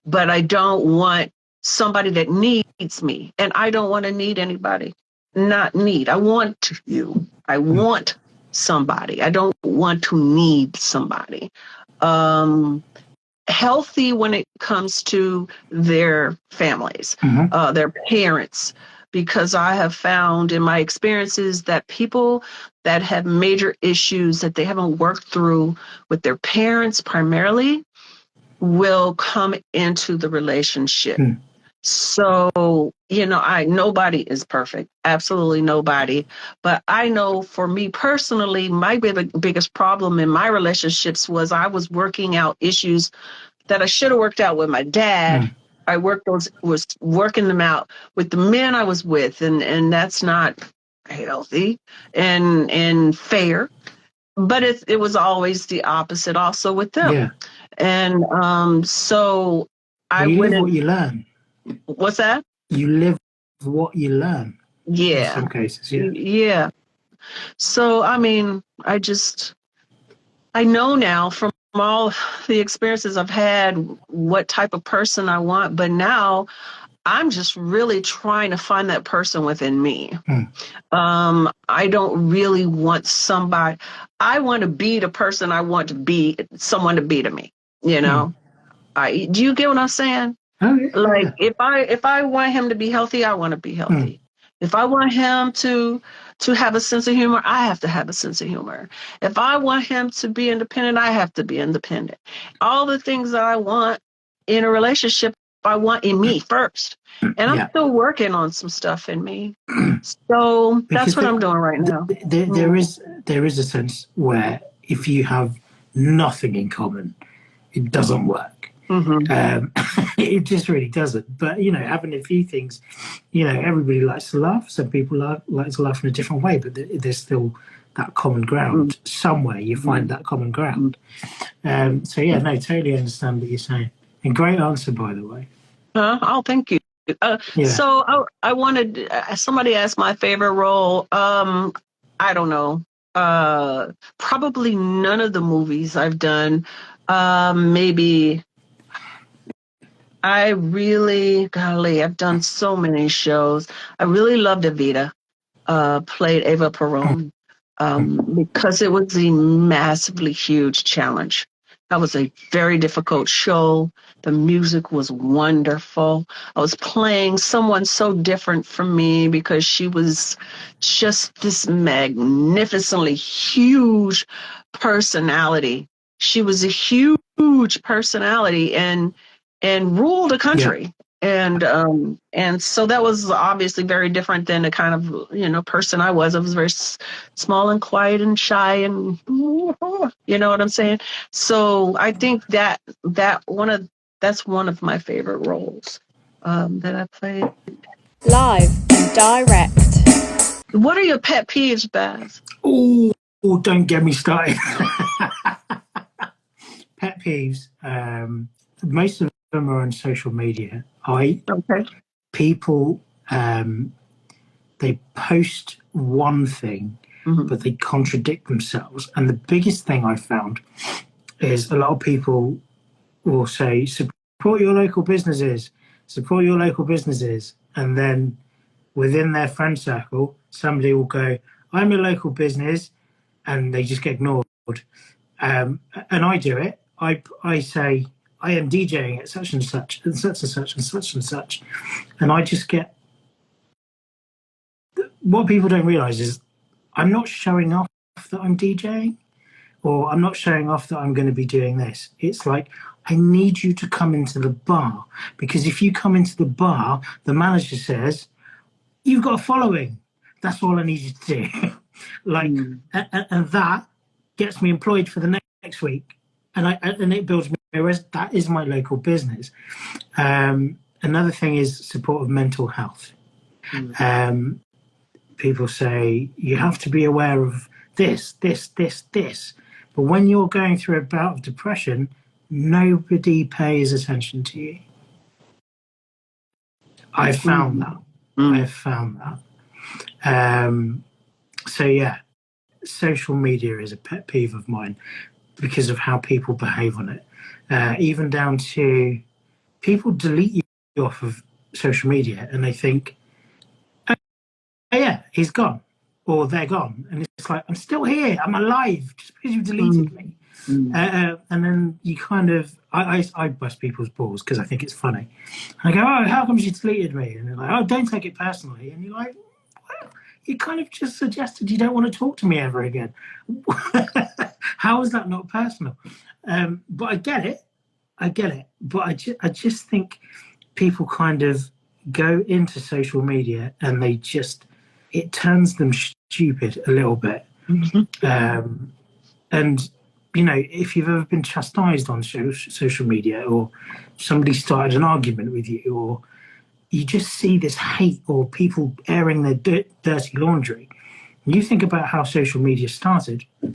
but I don't want somebody that needs me, and I don't want to need anybody. Not need. I want you. I want somebody. I don't want to need somebody. Healthy when it comes to their families, their parents, because I have found in my experiences that people that have major issues that they haven't worked through with their parents primarily will come into the relationship. So, nobody is perfect, absolutely nobody. But I know for me personally, my biggest problem in my relationships was I was working out issues that I should have worked out with my dad. I was working them out with the men I was with, and that's not healthy and fair. But it was always the opposite also with them. Yeah. And so I live what you learn. What's that? You live what you learn. Yeah. In some cases, yeah. Yeah. So, I mean, I know now from all the experiences I've had what type of person I want, but now I'm just really trying to find that person within me. I don't really want somebody. I want to be the person I want to be, someone to be to me, do you get what I'm saying? Oh, yeah, like if I want him to be healthy, I want to be healthy. If I want him to have a sense of humor, I have to have a sense of humor. If I want him to be independent, I have to be independent. All the things that I want in a relationship, I want in me first. And I'm still working on some stuff in me. So that's what I'm doing right now. There is a sense where if you have nothing in common, it doesn't work. It just really doesn't. But having a few things, everybody likes to laugh. Some people like to laugh in a different way, but there's still that common ground. Somewhere you find that common ground. So yeah, no, totally understand what you're saying. And great answer, by the way. Oh, thank you. So I wanted somebody asked my favorite role. I don't know. Probably none of the movies I've done. Maybe. I've done so many shows. I really loved Evita, played Ava Perón, because it was a massively huge challenge. That was a very difficult show. The music was wonderful. I was playing someone so different from me because she was just this magnificently huge personality. She was a huge personality and ruled a country. And so that was obviously very different than the kind of, person I was. I was very small and quiet and shy and, you know what I'm saying? So I think that's one of my favorite roles that I played. Live and direct. What are your pet peeves, Bazz? Oh, don't get me started. Pet peeves. Most of them are on social media. Okay. People, they post one thing, but they contradict themselves. And the biggest thing I found is a lot of people will say, support your local businesses, support your local businesses. And then within their friend circle, somebody will go, I'm a local business, and they just get ignored. And I do it. I say, I am DJing at such and such and such and such and such and such. And I just get, what people don't realize is I'm not showing off that I'm DJing, or I'm not showing off that I'm going to be doing this. It's like, I need you to come into the bar, because if you come into the bar, the manager says, you've got a following. That's all I need you to do. And that gets me employed for the next week. And it builds me, whereas that is my local business. Another thing is support of mental health. People say you have to be aware of this. But when you're going through a bout of depression, nobody pays attention to you. I've found that. I've found that. So yeah, social media is a pet peeve of mine because of how people behave on it. Even down to people delete you off of social media and they think, oh yeah, he's gone or they're gone. And it's like, I'm still here, I'm alive, just because you deleted me. And then you kind of, I bust people's balls because I think it's funny. And I go, oh, how come you deleted me? And they're like, oh, don't take it personally. And you're like, well, you kind of just suggested you don't want to talk to me ever again. How is that not personal? But I get it. But I just think people kind of go into social media and it turns them stupid a little bit. And you know, if you've ever been chastised on social media, or somebody started an argument with you, or you just see this hate or people airing their dirty laundry, you think about how social media started. It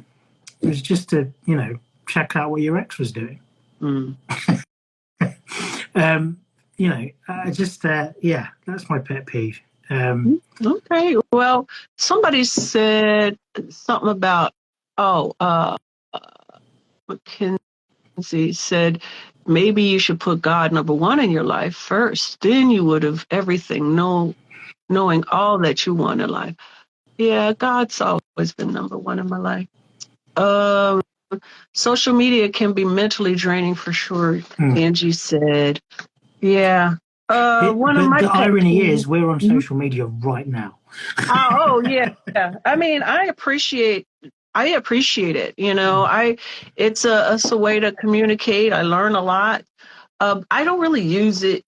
was just to, you know, check out what your ex was doing. You know, yeah, that's my pet peeve. Okay. Well, somebody said something about, Mackenzie said, maybe you should put God number one in your life first. Then you would have everything, knowing all that you want in life. Yeah, God's always been number one in my life. Social media can be mentally draining for sure, Angie said. Yeah. The irony is we're on social media right now. Yeah. I mean, I appreciate it. You know, it's a way to communicate. I learn a lot. I don't really use it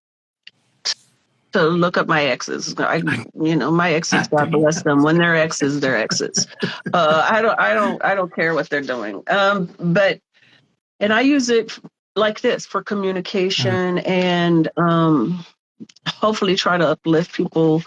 to look up my exes. My exes, God bless them. When they're exes, they're exes. I don't care what they're doing. But I use it like this for communication and hopefully try to uplift people.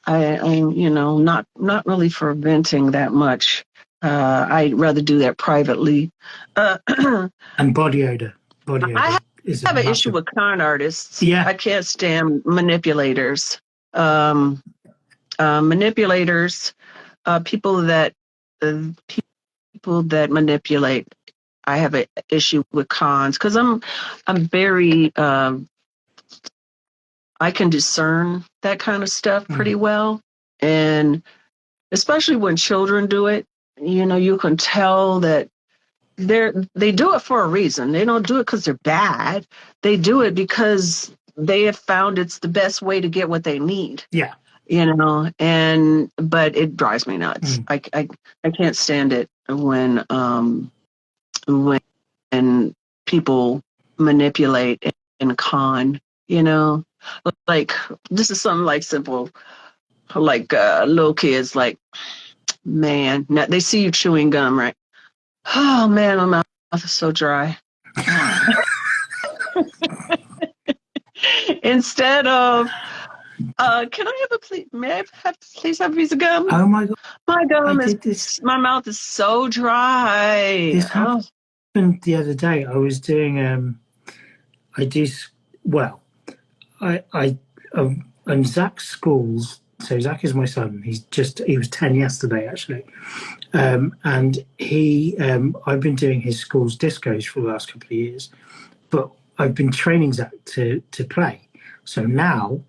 I'm not really for venting that much. I'd rather do that privately. And body odor. I have an issue with con artists. Yeah. I can't stand manipulators. People that manipulate. I have an issue with cons because I'm very I can discern that kind of stuff pretty well, and especially when children do it, you know, you can tell that they do it for a reason. They don't do it because they're bad. They do it because they have found it's the best way to get what they need. Yeah. You know, but it drives me nuts. I can't stand it when people manipulate and con, you know, like this is something like simple, like little kids, like, man, now they see you chewing gum, right? Oh man, my mouth is so dry. Instead of Can I have a please? May I please have a piece of gum? Oh my God. My gum I did this. is, my mouth is so dry. This happened the other day. I was doing, and Zach's schools, so Zach is my son. He was 10 yesterday, actually. And I've been doing his school's discos for the last couple of years, but I've been training Zach to play. So now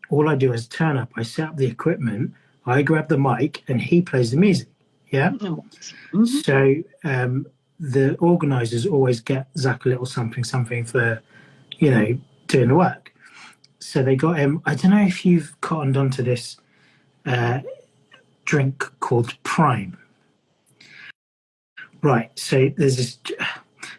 all I do is turn up, I set up the equipment, I grab the mic, and he plays the music. Yeah. Mm-hmm. So the organisers always get Zach a little something for, doing the work. So they got him. I don't know if you've cottoned onto this drink called Prime. Right. So there's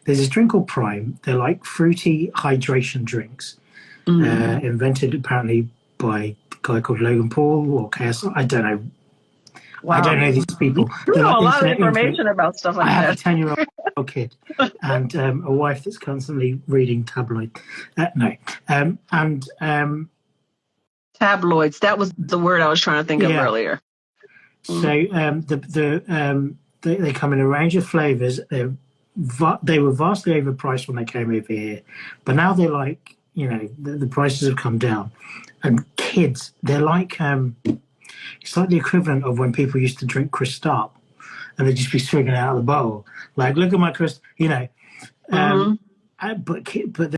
this drink called Prime. They're like fruity hydration drinks, invented apparently by a guy called Logan Paul or KSI. I don't know. Wow. I don't know these people. You know a lot of information about stuff like that. I have a 10-year-old kid and a wife that's constantly reading tabloid. Tabloids. That was the word I was trying to think of earlier. So they come in a range of flavors. They were vastly overpriced when they came over here, but now they're like, the prices have come down. And kids, they're like, it's like the equivalent of when people used to drink Cristal and they'd just be swigging it out of the bottle. Like, look at my Cristal, but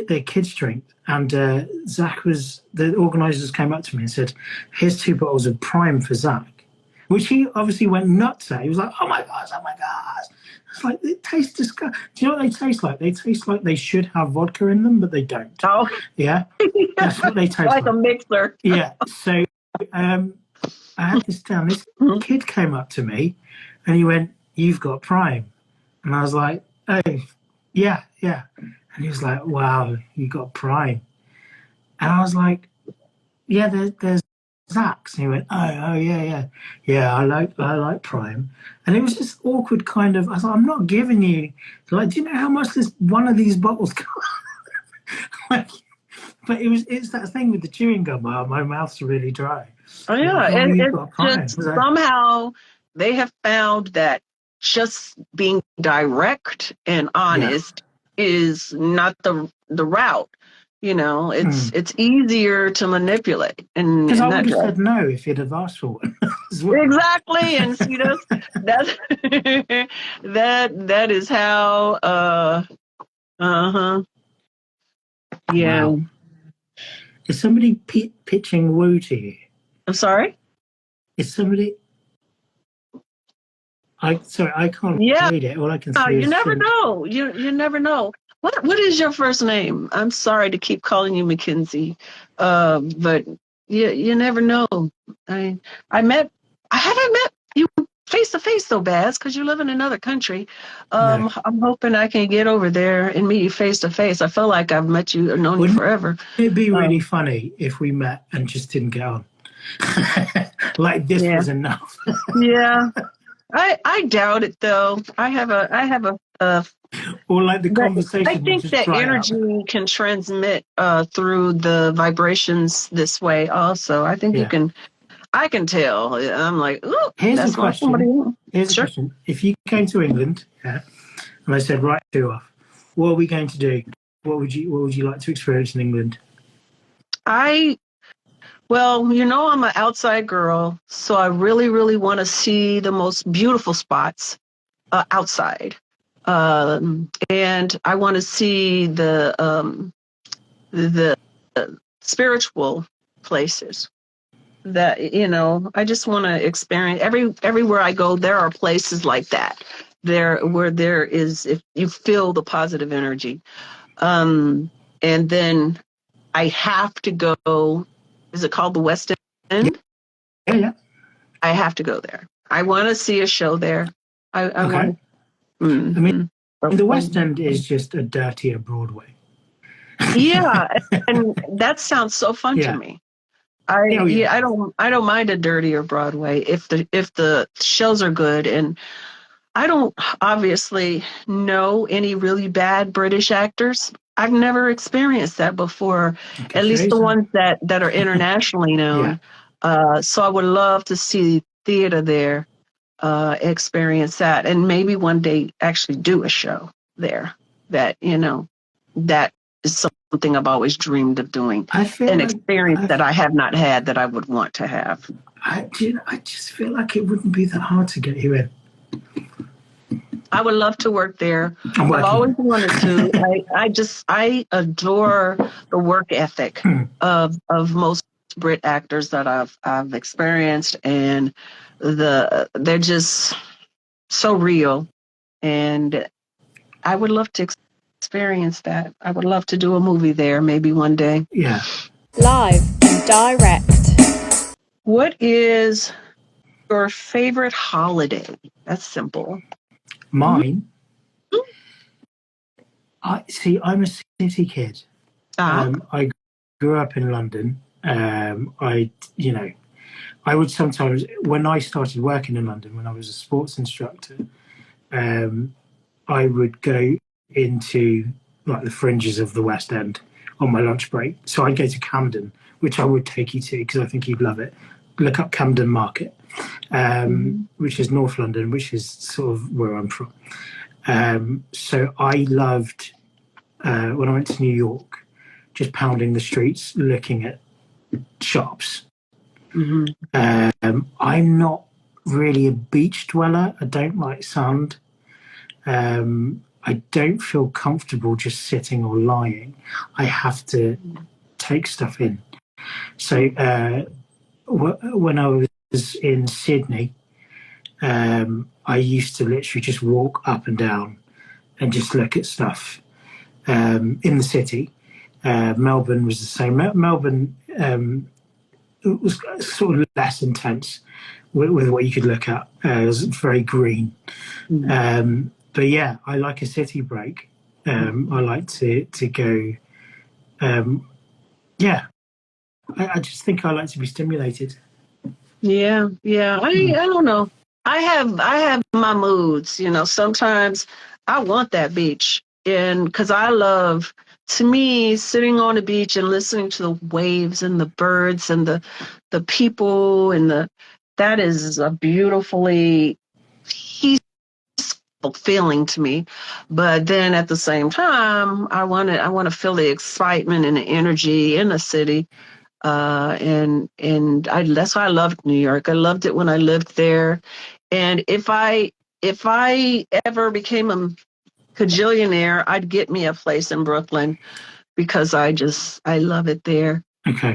they're kids' drink. And the organisers came up to me and said, here's 2 bottles of Prime for Zach, which he obviously went nuts at. He was like, oh my gosh. It's like, it tastes disgusting. Do you know what they taste like? They taste like they should have vodka in them, but they don't. Oh. Yeah? That's what they taste like. Like a mixer. Yeah. So I had this down. This kid came up to me and he went, you've got Prime. And I was like, oh, yeah. And he was like, wow, you got Prime. And I was like, yeah, there's Zach's. And he went, oh, yeah. Yeah, I like Prime. And it was this awkward kind of, I was like, I'm not giving you, like, do you know how much one of these bottles costs? Like, but it's that thing with the chewing gum. My mouth's really dry. Oh yeah, and it's just somehow they have found that just being direct and honest is not the route. It's easier to manipulate. And because I would have said no if you'd have asked for one. Exactly, and see that's that is how. Yeah. Wow. Is somebody pitching woo to you? I'm sorry? Is somebody... I can't read it. All I can see is... You never know. You never know. What is your first name? I'm sorry to keep calling you Mackenzie, but you never know. I haven't met you face to face though, Bazz, because you live in another country. I'm hoping I can get over there and meet you face to face. I feel like I've met you, known you forever. It'd be really funny if we met and just didn't get on. Like this was enough. Yeah, I doubt it though. I have a. Or like the conversation. I think that energy can transmit through the vibrations this way. Also, I think you can. I can tell. I'm like, ooh. Here's the question. Question. If you came to England, and I said, right, 2 off, what are we going to do? What would you like to experience in England? Well, I'm an outside girl, so I really, really want to see the most beautiful spots outside. And I want to see the spiritual places that, I just want to experience everywhere I go. There are places like that where there is, if you feel the positive energy. And then I have to go, is it called the West End? Yeah. I have to go there. I want to see a show there. I want. I mean, the West End is just a dirtier Broadway. Yeah, and that sounds so fun to me. I don't mind a dirtier Broadway if the shows are good, and I don't obviously know any really bad British actors. I've never experienced that before, Okay, at least the Teresa. ones that are internationally known. So I would love to see theater there, experience that, and maybe one day actually do a show there. That that is something I've always dreamed of doing. I feel An like experience that I have not had that I would want to have. I just feel like it wouldn't be that hard to get you in. I would love to work there. I'm I've working. always wanted to. I adore the work ethic of most Brit actors that I've experienced, and they're just so real, and I would love to experience that. I would love to do a movie there, maybe one day. Yeah. Live and direct. What is your favorite holiday? That's simple. Mine. I'm a city kid. I grew up in London. I would sometimes, when I started working in London, when I was a sports instructor, I would go into like the fringes of the West End on my lunch break. So I'd go to Camden, which I would take you to because I think you'd love it. Look up Camden Market, which is North London, which is sort of where I'm from. So I loved, when I went to New York, just pounding the streets, looking at shops. I'm not really a beach dweller. I don't like sand. I don't feel comfortable just sitting or lying. I have to take stuff in. So when I was in Sydney, I used to literally just walk up and down and just look at stuff in the city. Melbourne was the same. Melbourne it was sort of less intense with what you could look at. It was very green. But yeah, I like a city break. I like to go. I just think I like to be stimulated. Yeah. I don't know. I have my moods. Sometimes I want that beach, and because I love, to me, sitting on the beach and listening to the waves and the birds and the people and that is a beautifully peaceful feeling to me. But then at the same time, I want to feel the excitement and the energy in the city. That's why I loved New York. I loved it when I lived there. And if I ever became a cajillionaire, I'd get me a place in Brooklyn because I love it there. Okay.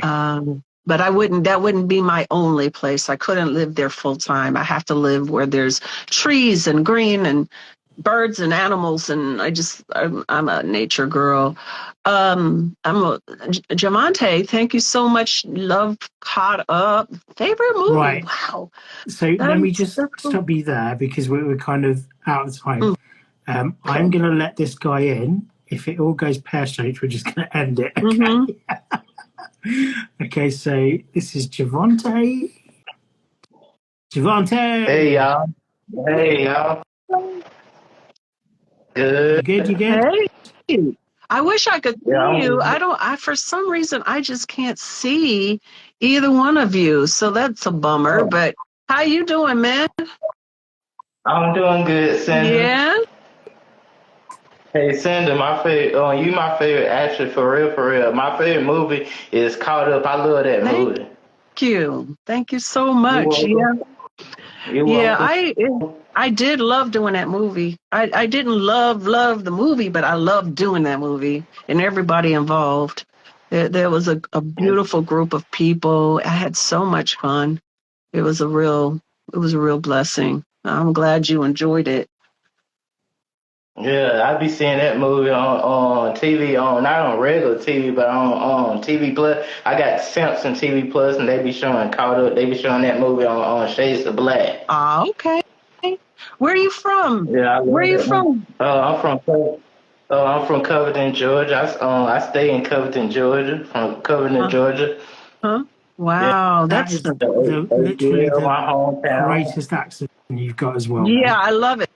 But that wouldn't be my only place. I couldn't live there full time. I have to live where there's trees and green and birds and animals, and I'm a nature girl. Javante, thank you so much. Love Caught Up. Favorite movie? Right. Wow. So let me just stop you there because we're kind of out of time. I'm going to let this guy in. If it all goes pear-shaped, we're just going to end it. Okay. Okay, so this is Javante. Javante. Hey y'all. Good. You good? Hey. I wish I could see you. Good. I for some reason I just can't see either one of you. So that's a bummer. But how you doing, man? I'm doing good, Cynda. Yeah. Hey, Cynda, my favorite. You my favorite actor for real. My favorite movie is Caught Up. I love that movie. Thank you so much. You're welcome. I did love doing that movie. I didn't love the movie, but I loved doing that movie and everybody involved. There was a beautiful group of people. I had so much fun. It was a real blessing. I'm glad you enjoyed it. Yeah, I be seeing that movie on TV, not on regular TV, but on TV Plus. I got Simpson TV Plus, and they be showing Caught Up. They be showing that movie on Shades of Black. Okay. Where are you from? Yeah, where are you from? I'm from Covington, Georgia. I stay in Covington, Georgia. From Covington, Georgia. Huh? Wow, That is literally the my hometown. greatest accent you've got as well. Yeah, I love it.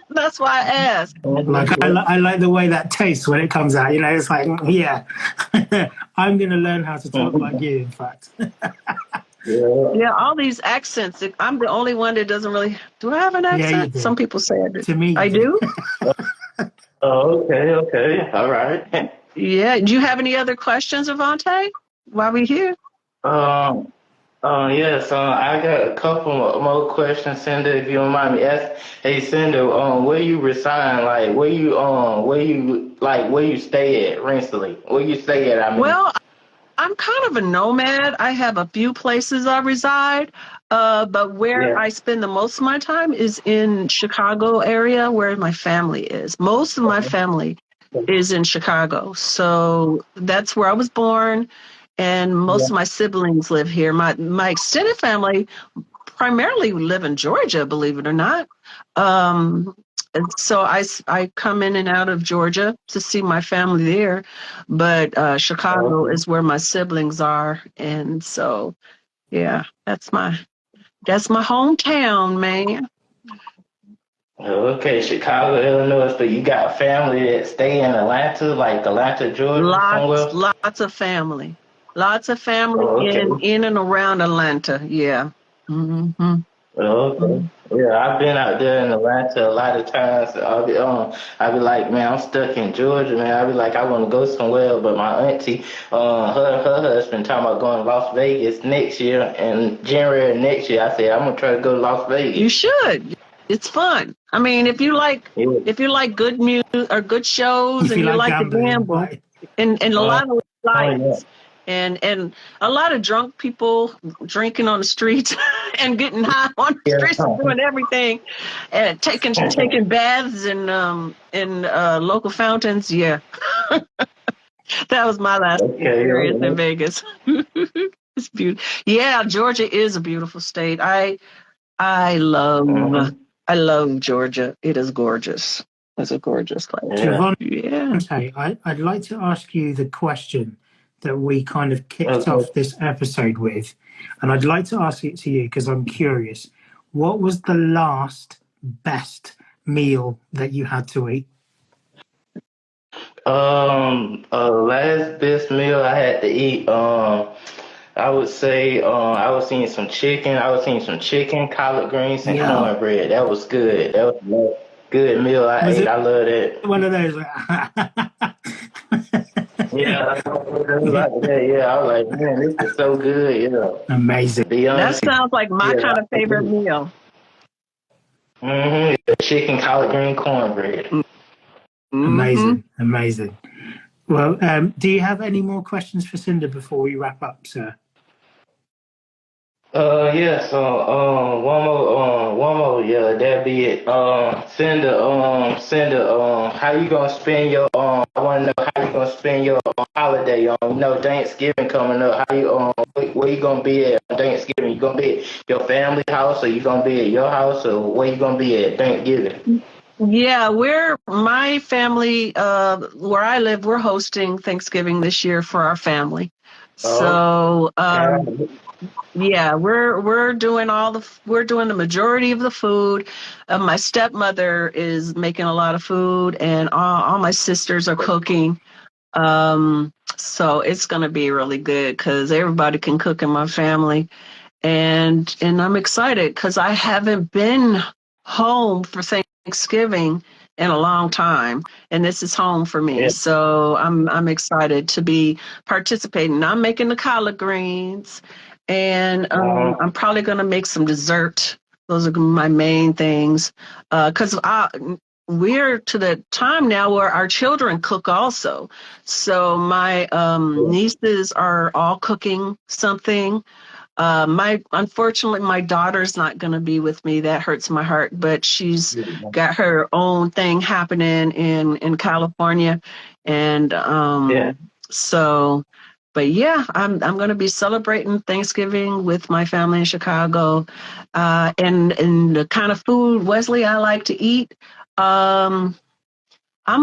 That's why I asked. Like I like the way that tastes when it comes out. You know, it's like, yeah, I'm going to learn how to talk like you. In fact, Yeah, all these accents. I'm the only one that doesn't really. Do I have an accent? Yeah, you do. Some people say I do. To me, I do. Oh, okay, all right. Yeah. Do you have any other questions, Avante? While we here? Yes, I got a couple more questions, Cynda, if you don't mind me asking. Hey, Cynda, where you reside? Like, where you stay at recently? Where you stay at? I mean. Well, I'm kind of a nomad. I have a few places I reside, but where I spend the most of my time is in Chicago area, where my family is. Most of my family is in Chicago, so that's where I was born, and most of my siblings live here. My extended family primarily live in Georgia, believe it or not. And so I come in and out of Georgia to see my family there, but Chicago is where my siblings are, and so yeah, that's my hometown, man. Okay, Chicago, Illinois. So you got family that stay in Atlanta, like Atlanta, Georgia, somewhere? Lots of family, in and around Atlanta. Yeah. Mm-hmm. Okay. Yeah, I've been out there in Atlanta a lot of times. I'll be like, man, I'm stuck in Georgia, man. I'll be like, I want to go somewhere, but my auntie, her husband talking about going to Las Vegas next year, and January next year. I said, I'm gonna try to go to Las Vegas. You should. It's fun. I mean, if you like good music or good shows, and you like to gamble, and a lot of lights, and a lot of drunk people drinking on the streets and getting high on the streets and doing everything, and taking baths in local fountains. Yeah, that was my last experience in Vegas. It's beautiful. Yeah, Georgia is a beautiful state. I love Georgia. It is gorgeous. It's a gorgeous place. I'd like to ask you the question that we kind of kicked off this episode with, and I'd like to ask it to you because I'm curious. What was the last best meal that you had to eat? Last best meal I had to eat. I would say I was eating some chicken. Collard greens, and cornbread. That was good. That was a good meal I ate. I love that. One of those. Yeah, I was like, man, this is so good. Yeah, amazing. That sounds like my kind of favorite meal. Chicken, collard green, cornbread. Amazing. Well, do you have any more questions for Cynda before we wrap up, sir? Yeah, so one more, yeah, that'd be it. Cynda, how you gonna spend your I wanna know how you gonna spend your holiday Thanksgiving coming up. How you where you gonna be at on Thanksgiving? You gonna be at your family house, or you gonna be at your house, or where you gonna be at Thanksgiving? Yeah, my family, where I live, we're hosting Thanksgiving this year for our family. So, yeah, we're doing the majority of the food. My stepmother is making a lot of food, and all my sisters are cooking. So it's gonna be really good because everybody can cook in my family, and I'm excited because I haven't been home for Thanksgiving in a long time, and this is home for me. Yeah. So I'm excited to be participating. I'm making the collard greens, and I'm probably going to make some dessert. Those are my main things, because we're to the time now where our children cook also. So my nieces are all cooking something. Unfortunately, my daughter's not going to be with me. That hurts my heart, but she's got her own thing happening in California. And so, but yeah, I'm going to be celebrating Thanksgiving with my family in Chicago. And the kind of food, Wesley, I like to eat. I'm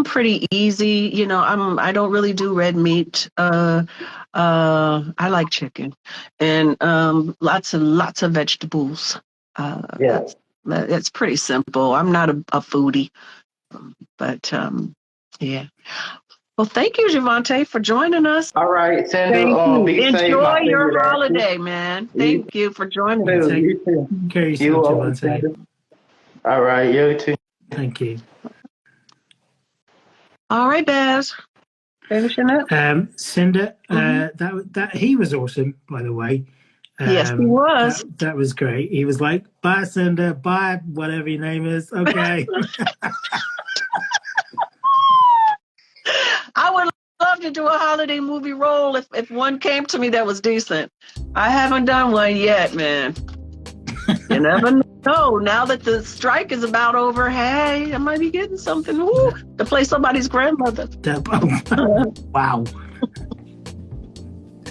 pretty easy, I don't really do red meat. I like chicken and lots of vegetables. It's pretty simple. I'm not a foodie, but yeah. Well, thank you, Javante, for joining us. All right, Cynda, Thank you. be safe, Enjoy my your favorite holiday, man. Thank you for joining us. actor. You too. Carry You yourself, welcome, Javante. Cynda. All right, you too. Thank you. All right, Bazz. Finishing up. Cynda, that he was awesome, by the way. Yes, he was. That was great. He was like, bye, Cynda, bye, whatever your name is. Okay. I would love to do a holiday movie role if one came to me that was decent. I haven't done one yet, man. You never know. Now that the strike is about over, hey, I might be getting something to play somebody's grandmother. Wow.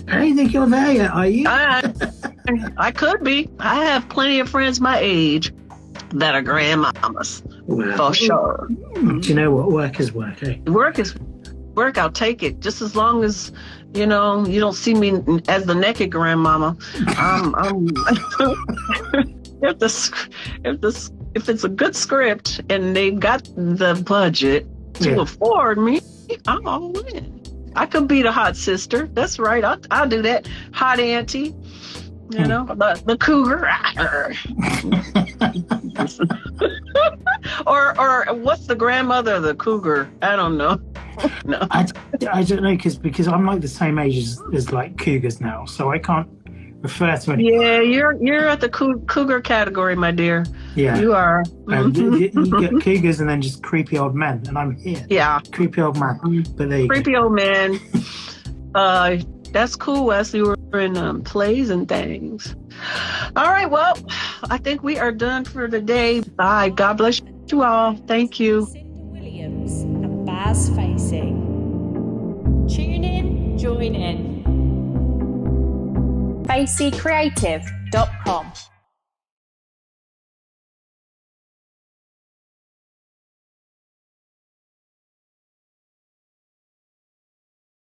I don't think you're there yet, are you? I could be. I have plenty of friends my age that are grandmamas. Wow. For sure. Do you know what? Work is work, eh? Work is work. I'll take it. Just as long as, you don't see me as the naked grandmama. If it's a good script and they've got the budget to afford me, I'm all in. I could be the hot sister. That's right. I'll do that. Hot auntie. The cougar. or what's the grandmother of the cougar? I don't know. No. I don't know because I'm like the same age as like cougars now, so I can't refer to any. Yeah, you're at the cougar category, my dear. Yeah, you are. You get cougars and then just creepy old men, and I'm here. Yeah, creepy old man. But there you creepy old man. That's cool, Wesley. We're in plays and things. All right, well, I think we are done for the day. Bye. God bless you all. Thank you. Cynda Williams and Bazz Facey. Tune in, join in. FaceyCreative.com